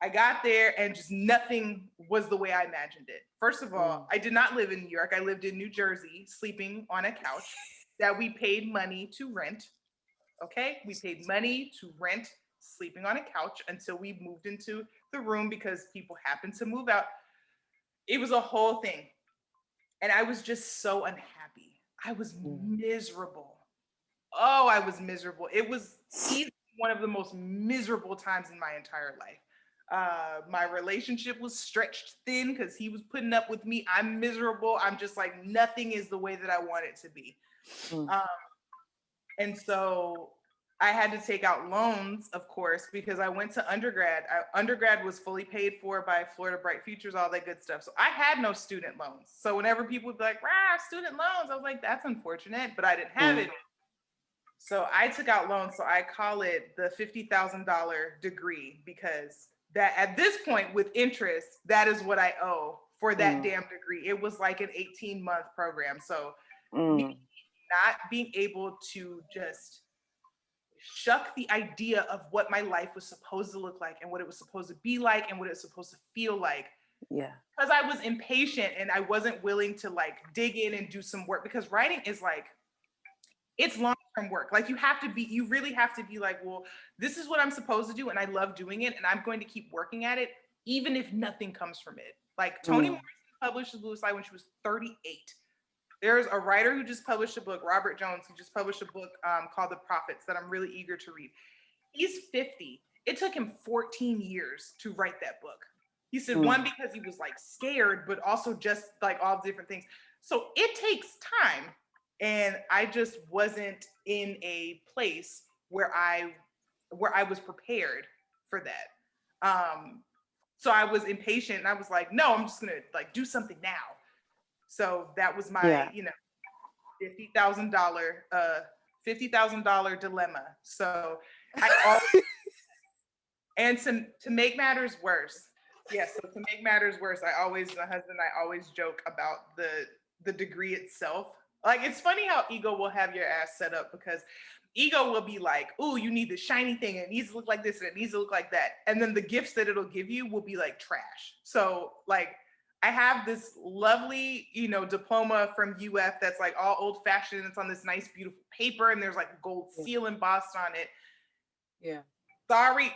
I got there and just nothing was the way I imagined it. First of all, I did not live in New York. I lived in New Jersey, sleeping on a couch that we paid money to rent. Okay, we paid money to rent, sleeping on a couch until we moved into the room because people happened to move out. It was a whole thing. And I was just so unhappy. I was miserable. Oh, I was miserable. It was one of the most miserable times in my entire life. My relationship was stretched thin because he was putting up with me. I'm miserable. I'm just like, nothing is the way that I want it to be. And so I had to take out loans, of course, because I went to undergrad. Undergrad was fully paid for by Florida Bright Futures, all that good stuff. So I had no student loans. So whenever people would be like, rah, student loans, I was like, that's unfortunate, but I didn't have it. So I took out loans. So I call it the $50,000 degree, because that at this point with interest, that is what I owe for that damn degree. It was like an 18-month program. So not being able to just shuck the idea of what my life was supposed to look like and what it was supposed to be like and what it was supposed to feel like.
Yeah.
Because I was impatient and I wasn't willing to like dig in and do some work, because writing is like, it's long-term work. Like you really have to be like, well, this is what I'm supposed to do and I love doing it and I'm going to keep working at it even if nothing comes from it. Like Toni Morrison published The Blue Slide when she was 38. There's a writer who just published a book, Robert Jones, who just published a book called The Prophets that I'm really eager to read. He's 50. It took him 14 years to write that book. He said, one, because he was like scared, but also just like all different things. So it takes time. And I just wasn't in a place where I was prepared for that. So I was impatient and I was like, no, I'm just gonna like do something now. So that was my, you know, $50,000 dilemma. So I always, and to make matters worse, yes. So to make matters worse, my husband and I always joke about the degree itself. Like, it's funny how ego will have your ass set up, because ego will be like, oh, you need the shiny thing, and it needs to look like this, and it needs to look like that. And then the gifts that it'll give you will be like trash. So like, I have this lovely, you know, diploma from UF that's like all old fashioned. It's on this nice, beautiful paper, and there's like a gold seal embossed on it.
Yeah.
Sorry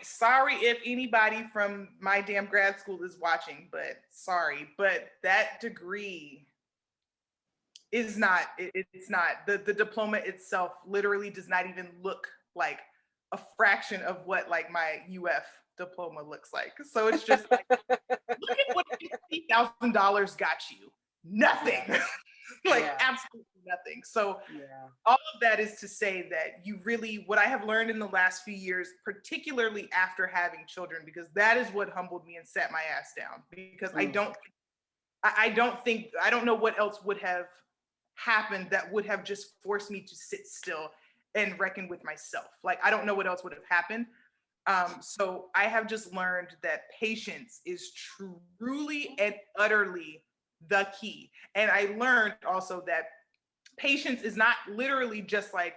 if anybody from my damn grad school is watching, but sorry. But that degree is not, it's not. The diploma itself literally does not even look like a fraction of what like my UF diploma looks like. So it's just like, look at what $50,000 got you. Nothing. Absolutely nothing. So all of that is to say that you really, what I have learned in the last few years, particularly after having children, because that is what humbled me and sat my ass down, because I don't know what else would have happened that would have just forced me to sit still and reckon with myself. Like, I don't know what else would have happened. So I have just learned that patience is truly and utterly the key. And I learned also that patience is not literally just like,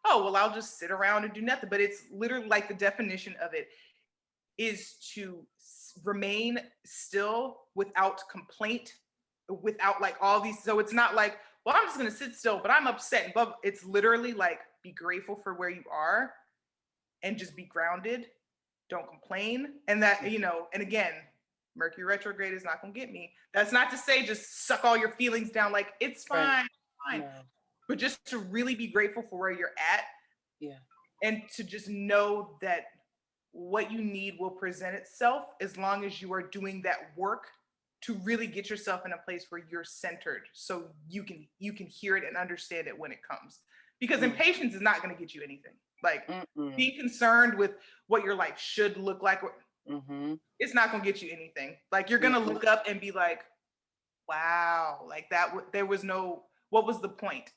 oh, well, I'll just sit around and do nothing. But it's literally like the definition of it is to remain still without complaint, without like all these. So it's not like, well, I'm just going to sit still, but I'm upset. But it's literally like, be grateful for where you are and just be grounded. Don't complain. And that, you know, and again, Mercury retrograde is not going to get me. That's not to say just suck all your feelings down. Like, it's fine,
Right.
fine.
No.
But just to really be grateful for where you're at.
Yeah.
And to just know that what you need will present itself as long as you are doing that work to really get yourself in a place where you're centered, so you can hear it and understand it when it comes. Because impatience is not going to get you anything. Like, being concerned with what your life should look like, it's not going to get you anything. Like, you're going to look up and be like, wow, like that there was no, what was the point?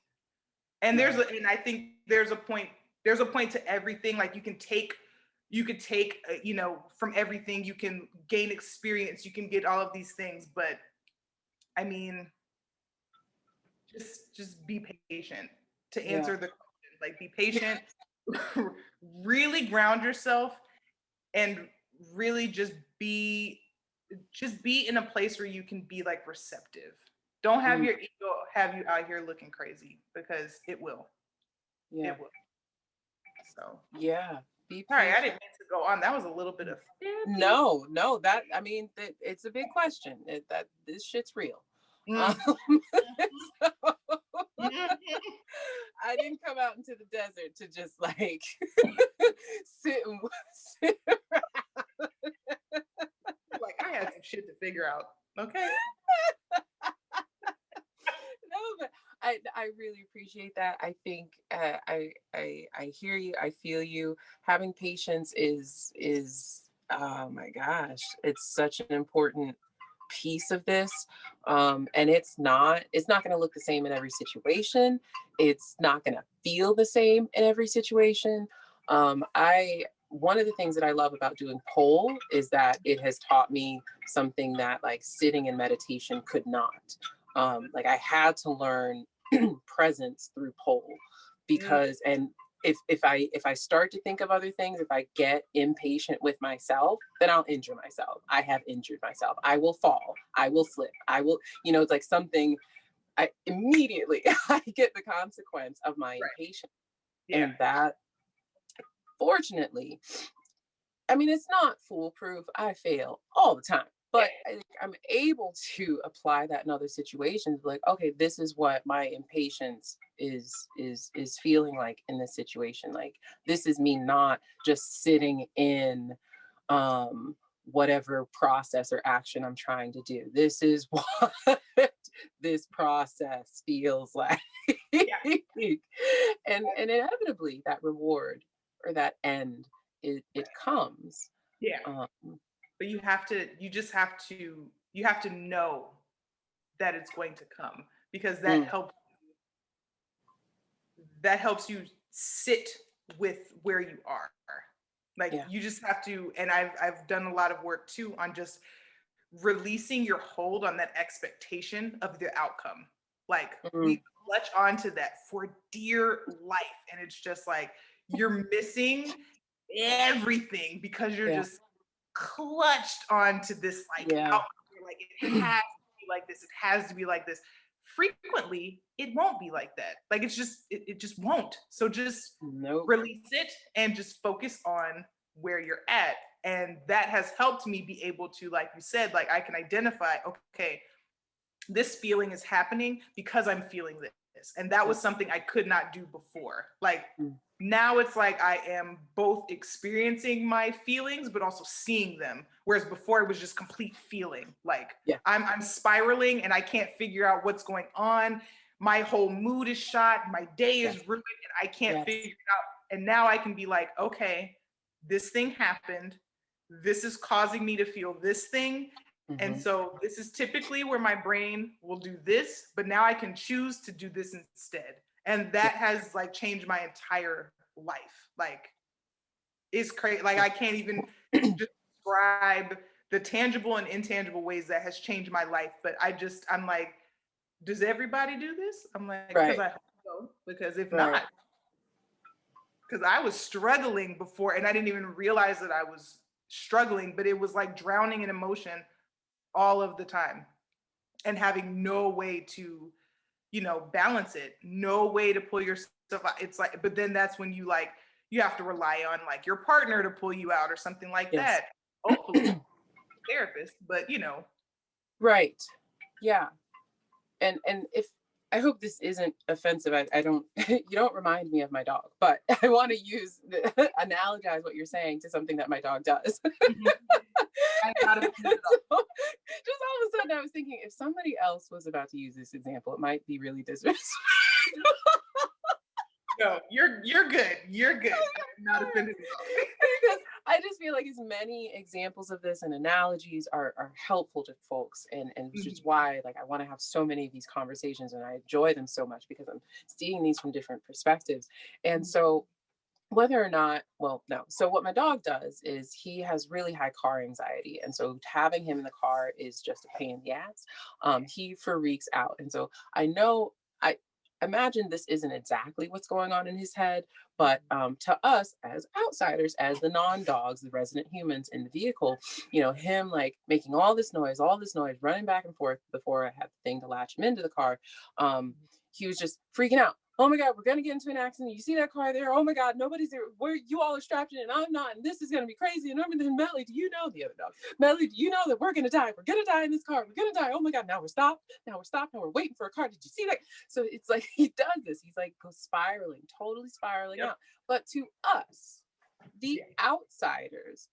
And and I think there's a point to everything. Like, you could take, you know, from everything, you can gain experience, you can get all of these things. But I mean, just be patient to answer the question. Like, be patient, really ground yourself, and really just be in a place where you can be like receptive. Don't have your ego have you out here looking crazy, because it will.
Yeah.
It will. So
Yeah.
sorry, I didn't mean to go on. That was a little bit of
no. That, I mean, it's a big question. That this shit's real. So, I didn't come out into the desert to just like sit around.
Like, I had some shit to figure out. Okay.
No, but I really appreciate that. I think I hear you. I feel you. Having patience is oh my gosh, it's such an important piece of this. And it's not going to look the same in every situation. It's not going to feel the same in every situation. One of the things that I love about doing pole is that it has taught me something that like sitting in meditation could not. Like, I had to learn presence through pole, because and if I start to think of other things, if I get impatient with myself, then I'll injure myself. I have injured myself. I will fall. I will slip. I will, you know, it's like something I immediately I get the consequence of my impatience. And that, fortunately, I mean, it's not foolproof. I fail all the time. But I'm able to apply that in other situations. Like, okay, this is what my impatience is feeling like in this situation. Like, this is me not just sitting in whatever process or action I'm trying to do. This is what this process feels like. And inevitably that reward or that end, it comes.
But you have to know that it's going to come, because that helps you sit with where you are. Like, you just have to, and I've done a lot of work too on just releasing your hold on that expectation of the outcome. Like, we clutch onto that for dear life, and it's just like you're missing everything because you're just clutched onto this like outcome. You're like, it has to be like this, it has to be like this. Frequently it won't be like that. Like, it's just it just won't. So just release it and just focus on where you're at. And that has helped me be able to, like you said, like, I can identify, okay, this feeling is happening because I'm feeling this. And that was something I could not do before. Like, now it's like I am both experiencing my feelings, but also seeing them. Whereas before it was just complete feeling. Like, I'm spiraling and I can't figure out what's going on. My whole mood is shot. My day is ruined and I can't figure it out. And now I can be like, okay, this thing happened. This is causing me to feel this thing. And so this is typically where my brain will do this, but now I can choose to do this instead. And that has like changed my entire life. Like, it's crazy. Like, I can't even describe the tangible and intangible ways that has changed my life. But I'm like, does everybody do this? I'm like, because I hope so. Because if not, because I was struggling before and I didn't even realize that I was struggling, but it was like drowning in emotion all of the time and having no way to, balance it, no way to pull yourself out. It's like, but then that's when you have to rely on like your partner to pull you out or something like that. Hopefully, therapist, but
Right. Yeah. And if I hope this isn't offensive. I don't, you don't remind me of my dog, but I want to analogize what you're saying to something that my dog does.
I gotta
just all of a sudden I was thinking, if somebody else was about to use this example, it might be really disrespectful.
No, you're good. You're good. I'm not offended at all.
Because I just feel like as many examples of this and analogies are helpful to folks, and which is why like I want to have so many of these conversations, and I enjoy them so much because I'm seeing these from different perspectives. And so whether or not, well, no. So what my dog does is he has really high car anxiety. And so having him in the car is just a pain in the ass. He freaks out. And so I imagine this isn't exactly what's going on in his head, but to us as outsiders, as the non-dogs, the resident humans in the vehicle, him like making all this noise, running back and forth before I had the thing to latch him into the car. He was just freaking out. Oh my God, we're going to get into an accident. You see that car there? Oh my God, nobody's there. Where you all are strapped in and I'm not. And this is going to be crazy. And then Melly, do you know the other dog? Melly, do you know that we're going to die? We're going to die in this car. We're going to die. Oh my God, now we're stopped. Now we're waiting for a car. Did you see that? So it's like, he does this. He's like goes totally spiraling out. But to us, the outsiders,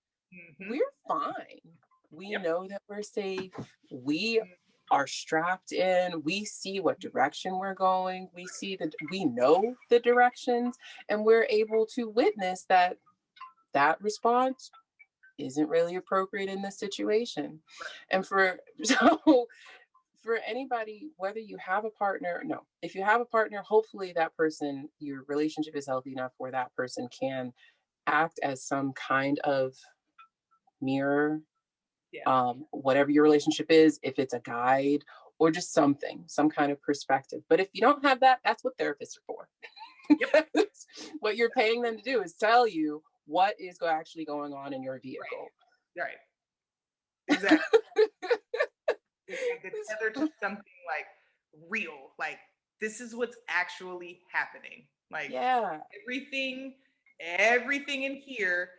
we're fine. We know that we're safe. We are strapped in. We see what direction we're going. We know the directions, and we're able to witness that response isn't really appropriate in this situation. And for anybody, whether you have a partner, if you have a partner, hopefully that person, your relationship is healthy enough where that person can act as some kind of mirror. Whatever your relationship is, if it's a guide or just some kind of perspective. But if you don't have that, that's what therapists are for. What you're paying them to do is tell you what is actually going on in your vehicle.
Right. Exactly. It's tethered to something like real. Like, this is what's actually happening. Like, everything in here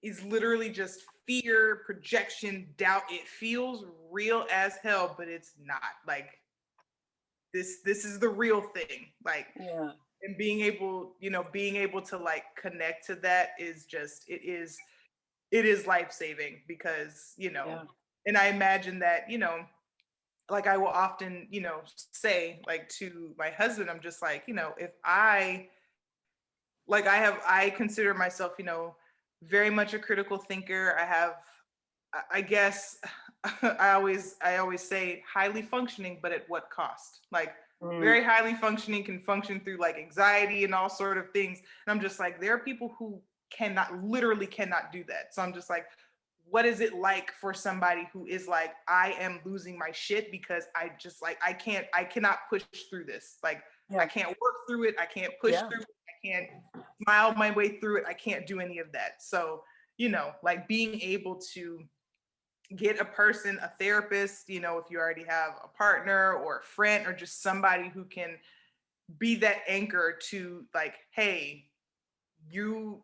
is literally just fear, projection, doubt. It feels real as hell, but it's not. Like, this is the real thing. Like, and being able to like connect to that is just, it is life-saving because, and I imagine that, like I will often, say like to my husband, I'm just like, if I consider myself, very much a critical thinker. I guess I always say highly functioning, but at what cost? Like, very highly functioning can function through like anxiety and all sort of things. And I'm just like, there are people who literally cannot do that. So I'm just like, what is it like for somebody who is like, I am losing my shit because I just like, I cannot push through this. Like, I can't work through it. I can't push through it. I can't smile my way through it. I can't do any of that. So, like being able to get a person, a therapist, if you already have a partner or a friend or just somebody who can be that anchor to like, hey, you're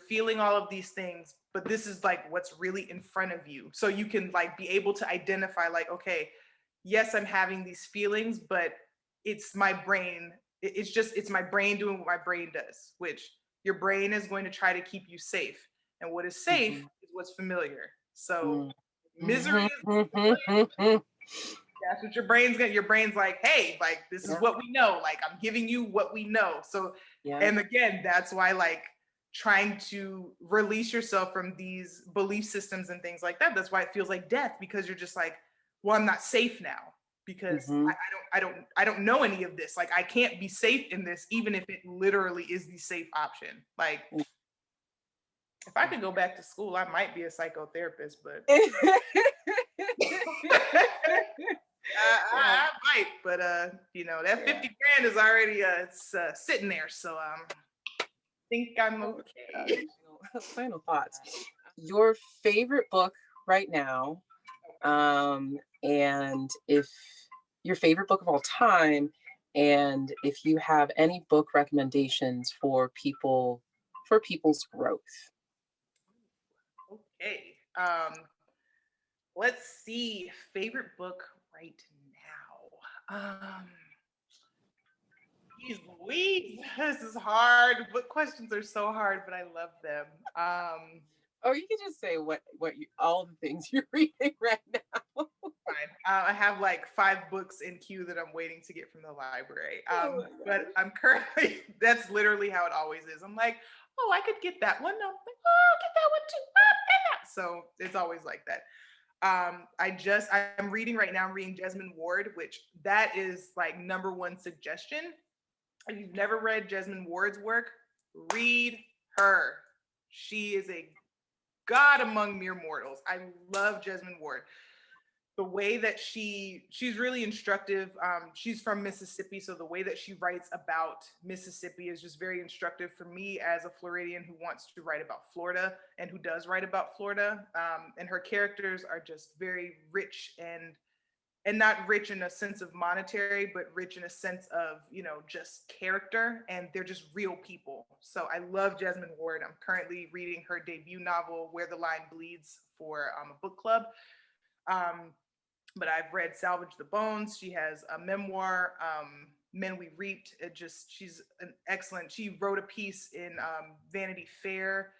feeling all of these things, but this is like what's really in front of you. So you can like be able to identify like, okay, yes, I'm having these feelings, but it's my brain. It's my brain doing what my brain does, which your brain is going to try to keep you safe. And what is safe is what's familiar. So misery is that's what your brain's like, hey, like this is what we know. Like, I'm giving you what we know. So and again, that's why like trying to release yourself from these belief systems and things like that, that's why it feels like death, because you're just like, well, I'm not safe now. because
Mhm.
I don't know any of this. Like I can't be safe in this, even if it literally is the safe option. Like if I could go back to school, I might be a psychotherapist, but I might, but you know, that 50 grand is already it's sitting there. So think I'm okay.
Final thoughts. Your favorite book right now, and if your favorite book of all time, and if you have any book recommendations for people's growth.
Okay. Let's see. Favorite book right now. Geez Louise, this is hard. Book questions are so hard, but I love them.
Or you can just say all the things you're reading right now.
Fine. I have like 5 books in queue that I'm waiting to get from the library. But I'm currently, that's literally how it always is. I'm like, oh, I could get that one. No, I'm like, oh, I'll get that one too. And that. So it's always like that. I'm reading right now, I'm reading Jasmine Ward, which that is like #1 suggestion. If you've never read Jasmine Ward's work, read her. She is a god among mere mortals. I love Jasmine Ward. The way that she's really instructive. She's from Mississippi, so the way that she writes about Mississippi is just very instructive for me as a Floridian who wants to write about Florida and who does write about Florida. And her characters are just very rich and not rich in a sense of monetary, but rich in a sense of, you know, just character, and they're just real people. So I love Jasmine Ward. I'm currently reading her debut novel, Where the Line Bleeds, for a book club. But I've read Salvage the Bones. She has a memoir, Men We Reaped. She's an excellent, she wrote a piece in Vanity Fair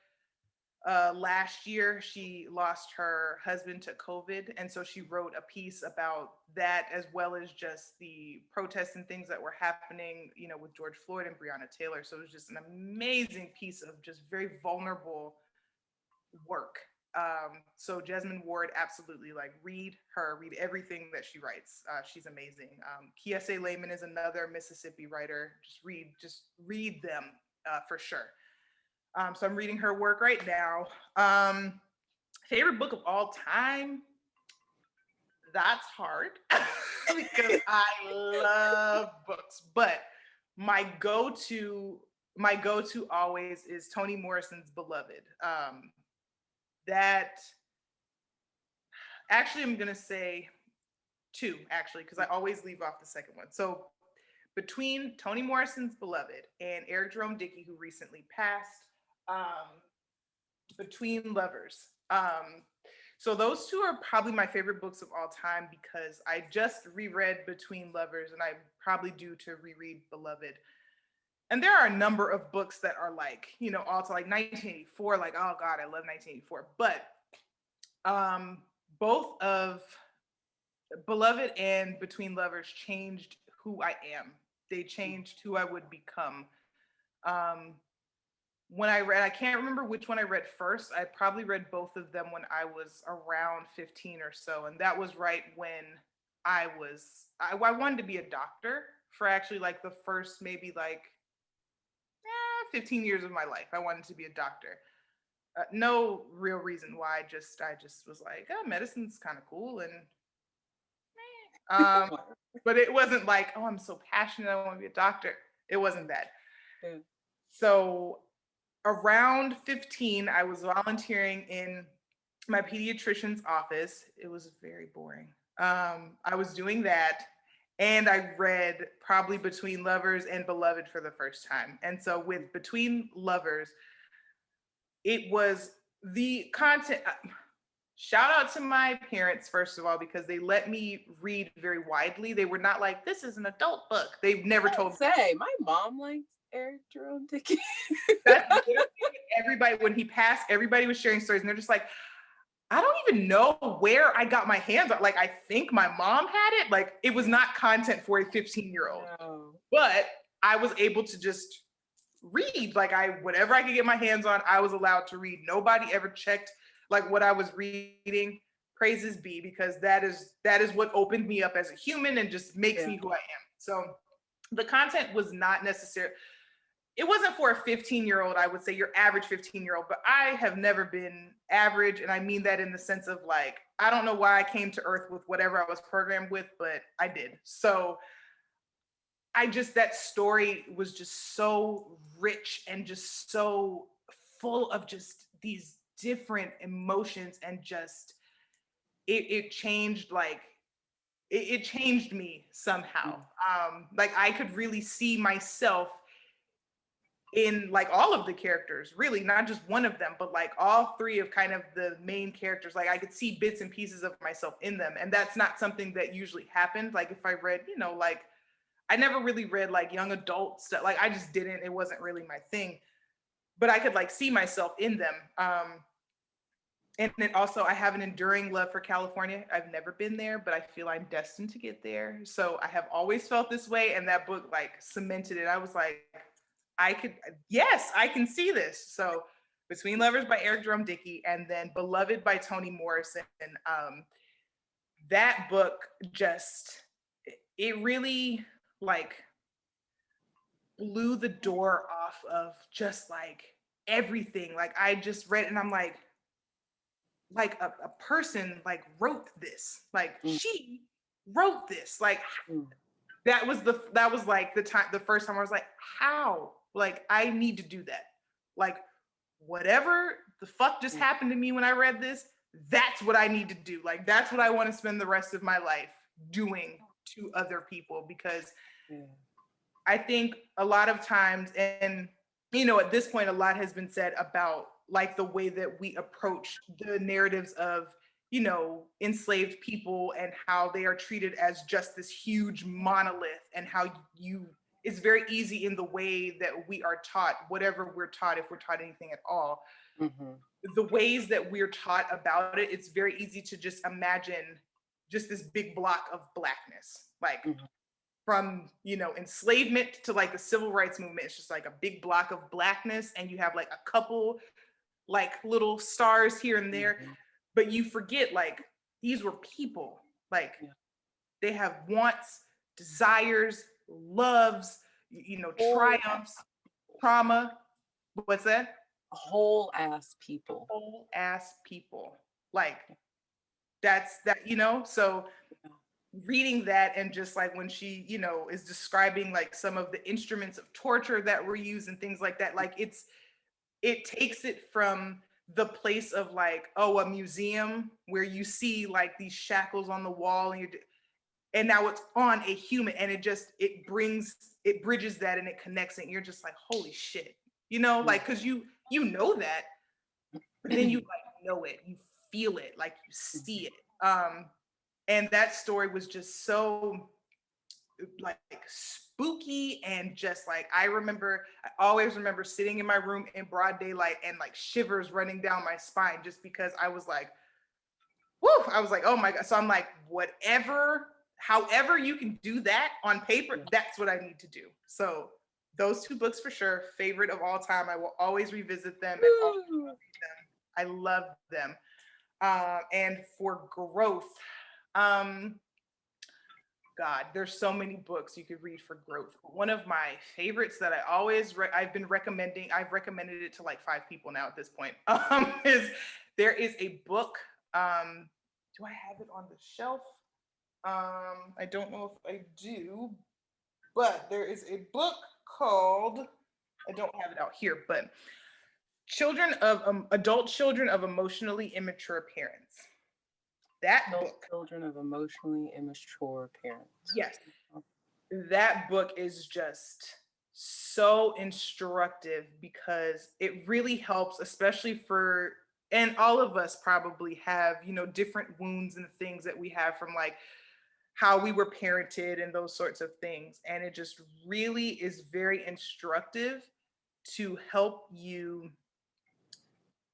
last year. She lost her husband to COVID. And so she wrote a piece about that, as well as just the protests and things that were happening, you know, with George Floyd and Breonna Taylor. So it was just an amazing piece of just very vulnerable work. So Jasmine Ward, absolutely, like read her, read everything that she writes. She's amazing. Kiese Laymon is another Mississippi writer. Just read them for sure. So I'm reading her work right now. Favorite book of all time? That's hard because I love books, but my go-to always is Toni Morrison's Beloved. That actually, I'm gonna say 2 actually, because I always leave off the second one. So between Toni Morrison's Beloved and Eric Jerome Dickey, who recently passed, Between Lovers. So those 2 are probably my favorite books of all time, because I just reread Between Lovers, and I probably due to reread Beloved. And there are a number of books that are like, you know, also like 1984, like, oh God, I love 1984. But both of Beloved and Between Lovers changed who I am. They changed who I would become. When I can't remember which one I read first. I probably read both of them when I was around 15 or so. And that was right when I wanted to be a doctor for actually like the first maybe like 15 years of my life. I wanted to be a doctor. No real reason why. I just was like, oh, medicine's kind of cool, and but it wasn't like, oh, I'm so passionate, I want to be a doctor. It wasn't that.
Yeah.
So around 15, I was volunteering in my pediatrician's office. It was very boring. I was doing that, and I read probably Between Lovers and Beloved for the first time. And so with Between Lovers, it was the content. Shout out to my parents, first of all, because they let me read very widely. They were not like, this is an adult book. They've never told me.
Say, my mom likes Eric Jerome Dickey.
That's literally everybody, when he passed, everybody was sharing stories, and they're just like, I don't even know where I got my hands on. Like, I think my mom had it. Like, it was not content for a 15-year-old.
No.
But I was able to just read. Like, whatever I could get my hands on, I was allowed to read. Nobody ever checked like what I was reading. praises be, because that is what opened me up as a human and just makes me who I am. So the content was not necessary. It wasn't for a 15-year-old, I would say, your average 15-year-old, but I have never been average. And I mean that in the sense of like, I don't know why I came to earth with whatever I was programmed with, but I did. So that story was just so rich and just so full of just these different emotions, and just, it changed, like, it changed me somehow. Like I could really see myself in like all of the characters, really, not just one of them, but like all three of kind of the main characters. Like I could see bits and pieces of myself in them. And that's not something that usually happened. Like if I read, like, I never really read like young adult stuff. Like I just didn't, it wasn't really my thing, but I could like see myself in them. And then also I have an enduring love for California. I've never been there, but I feel I'm destined to get there. So I have always felt this way. And that book like cemented it. I was like, yes, I can see this. So Between Lovers by Eric Jerome Dickey, and then Beloved by Toni Morrison. That book just, it really like blew the door off of just like everything. Like I just read it and I'm like a person like wrote this, like she wrote this, like that was like the first time I was like, how? Like I need to do that. Like whatever the fuck just happened to me when I read this, that's what I need to do. Like that's what I want to spend the rest of my life doing to other people, because I think a lot of times, and at this point a lot has been said about like the way that we approach the narratives of enslaved people, and how they are treated as just this huge monolith, and how it's very easy in the way that we are taught, whatever we're taught, if we're taught anything at all, the ways that we're taught about it, it's very easy to just imagine just this big block of blackness, like from enslavement to like the civil rights movement. It's just like a big block of blackness, and you have like a couple like little stars here and there, but you forget like these were people, like they have wants, desires, loves, triumphs, trauma. What's that?
Whole ass people.
Whole ass people. Like that's that, so reading that, and just like when she, is describing like some of the instruments of torture that were used and things like that, like it takes it from the place of like, oh, a museum where you see like these shackles on the wall, and now it's on a human, and it bridges that, and it connects it, and you're just like, holy shit, like, because you know that, but then you like know it, you feel it, like you see it. And that story was just so like spooky, and just like I always remember sitting in my room in broad daylight and like shivers running down my spine, just because I was like, whoo, I was like, oh my God. So I'm like, however you can do that on paper, that's what I need to do. So those two books for sure, favorite of all time. I will always revisit them and always read them. I love them. And for growth, God, there's so many books you could read for growth. One of my favorites that I've been recommending, I've recommended it to like 5 people now at this point, there is a book, do I have it on the shelf? I don't know if I do, but there is a book called, I don't have it out here, but Adult Children of Emotionally Immature Parents. That book.
Children of Emotionally Immature Parents.
Yes. That book is just so instructive, because it really helps, especially and all of us probably have, different wounds and things that we have from like how we were parented and those sorts of things. And it just really is very instructive to help you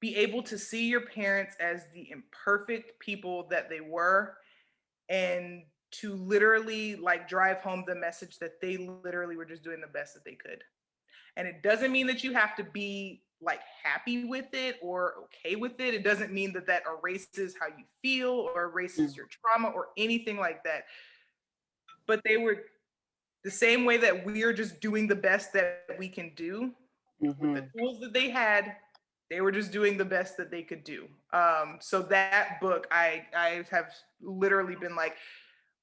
be able to see your parents as the imperfect people that they were, and to literally like drive home the message that they literally were just doing the best that they could. And it doesn't mean that you have to be like happy with it or okay with it. It doesn't mean that that erases how you feel or erases your trauma or anything like that. But they were the same way that we're just doing the best that we can do with the tools that they had. They were just doing the best that they could do. So that book, I have literally been like,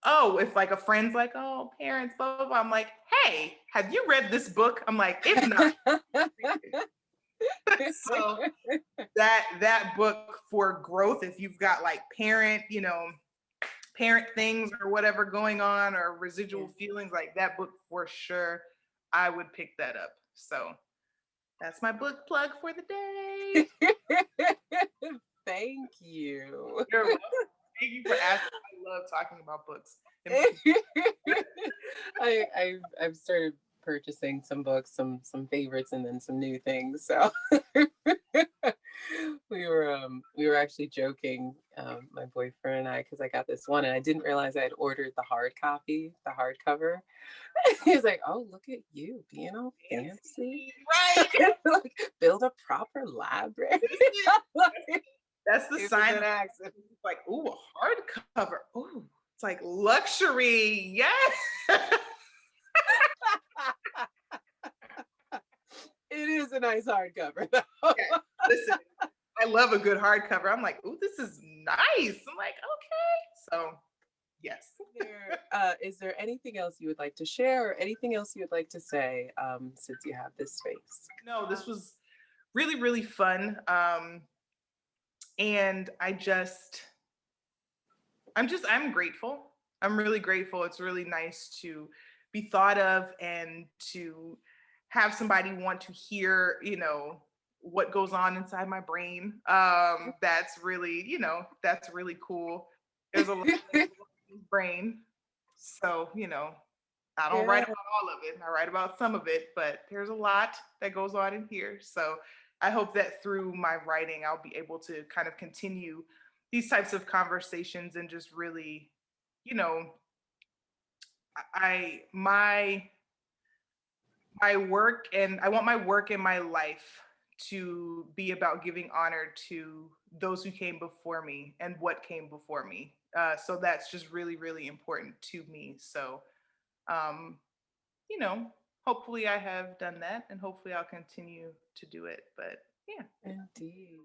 oh, if like a friend's like, oh, parents, blah, blah, blah. I'm like, hey, have you read this book? I'm like, if not. So that book for growth, if you've got like parent things or whatever going on or residual feelings, like that book for sure, I would pick that up. So that's my book plug for the day.
Thank you.
You're welcome. Thank you for asking. I love talking about books.
I've started purchasing some books, some favorites, and then some new things. So we were actually joking, my boyfriend and I, because I got this one and I didn't realize I had ordered the hardcover. He's like, "Oh, look at you being all fancy,
right?
Like, build a proper library."
That's the sign of accent. Like, ooh, a hardcover. Ooh, it's like luxury. Yes.
It is a nice hardcover.
Okay. Listen, I love a good hardcover. I'm like, ooh, this is nice. I'm like, okay. So, yes.
Is there anything else you would like to share or anything else you would like to say since you have this space?
No, this was really, really fun. And I'm grateful. I'm really grateful. It's really nice to be thought of and to have somebody want to hear, what goes on inside my brain. That's really, that's really cool. There's a lot of brain. So, I don't write about all of it. I write about some of it, but there's a lot that goes on in here. So I hope that through my writing, I'll be able to kind of continue these types of conversations and just really, you know, my work, and I want my work and my life to be about giving honor to those who came before me and what came before me. So that's just really, really important to me. So, um, hopefully I have done that and hopefully I'll continue to do it. But yeah.
Indeed.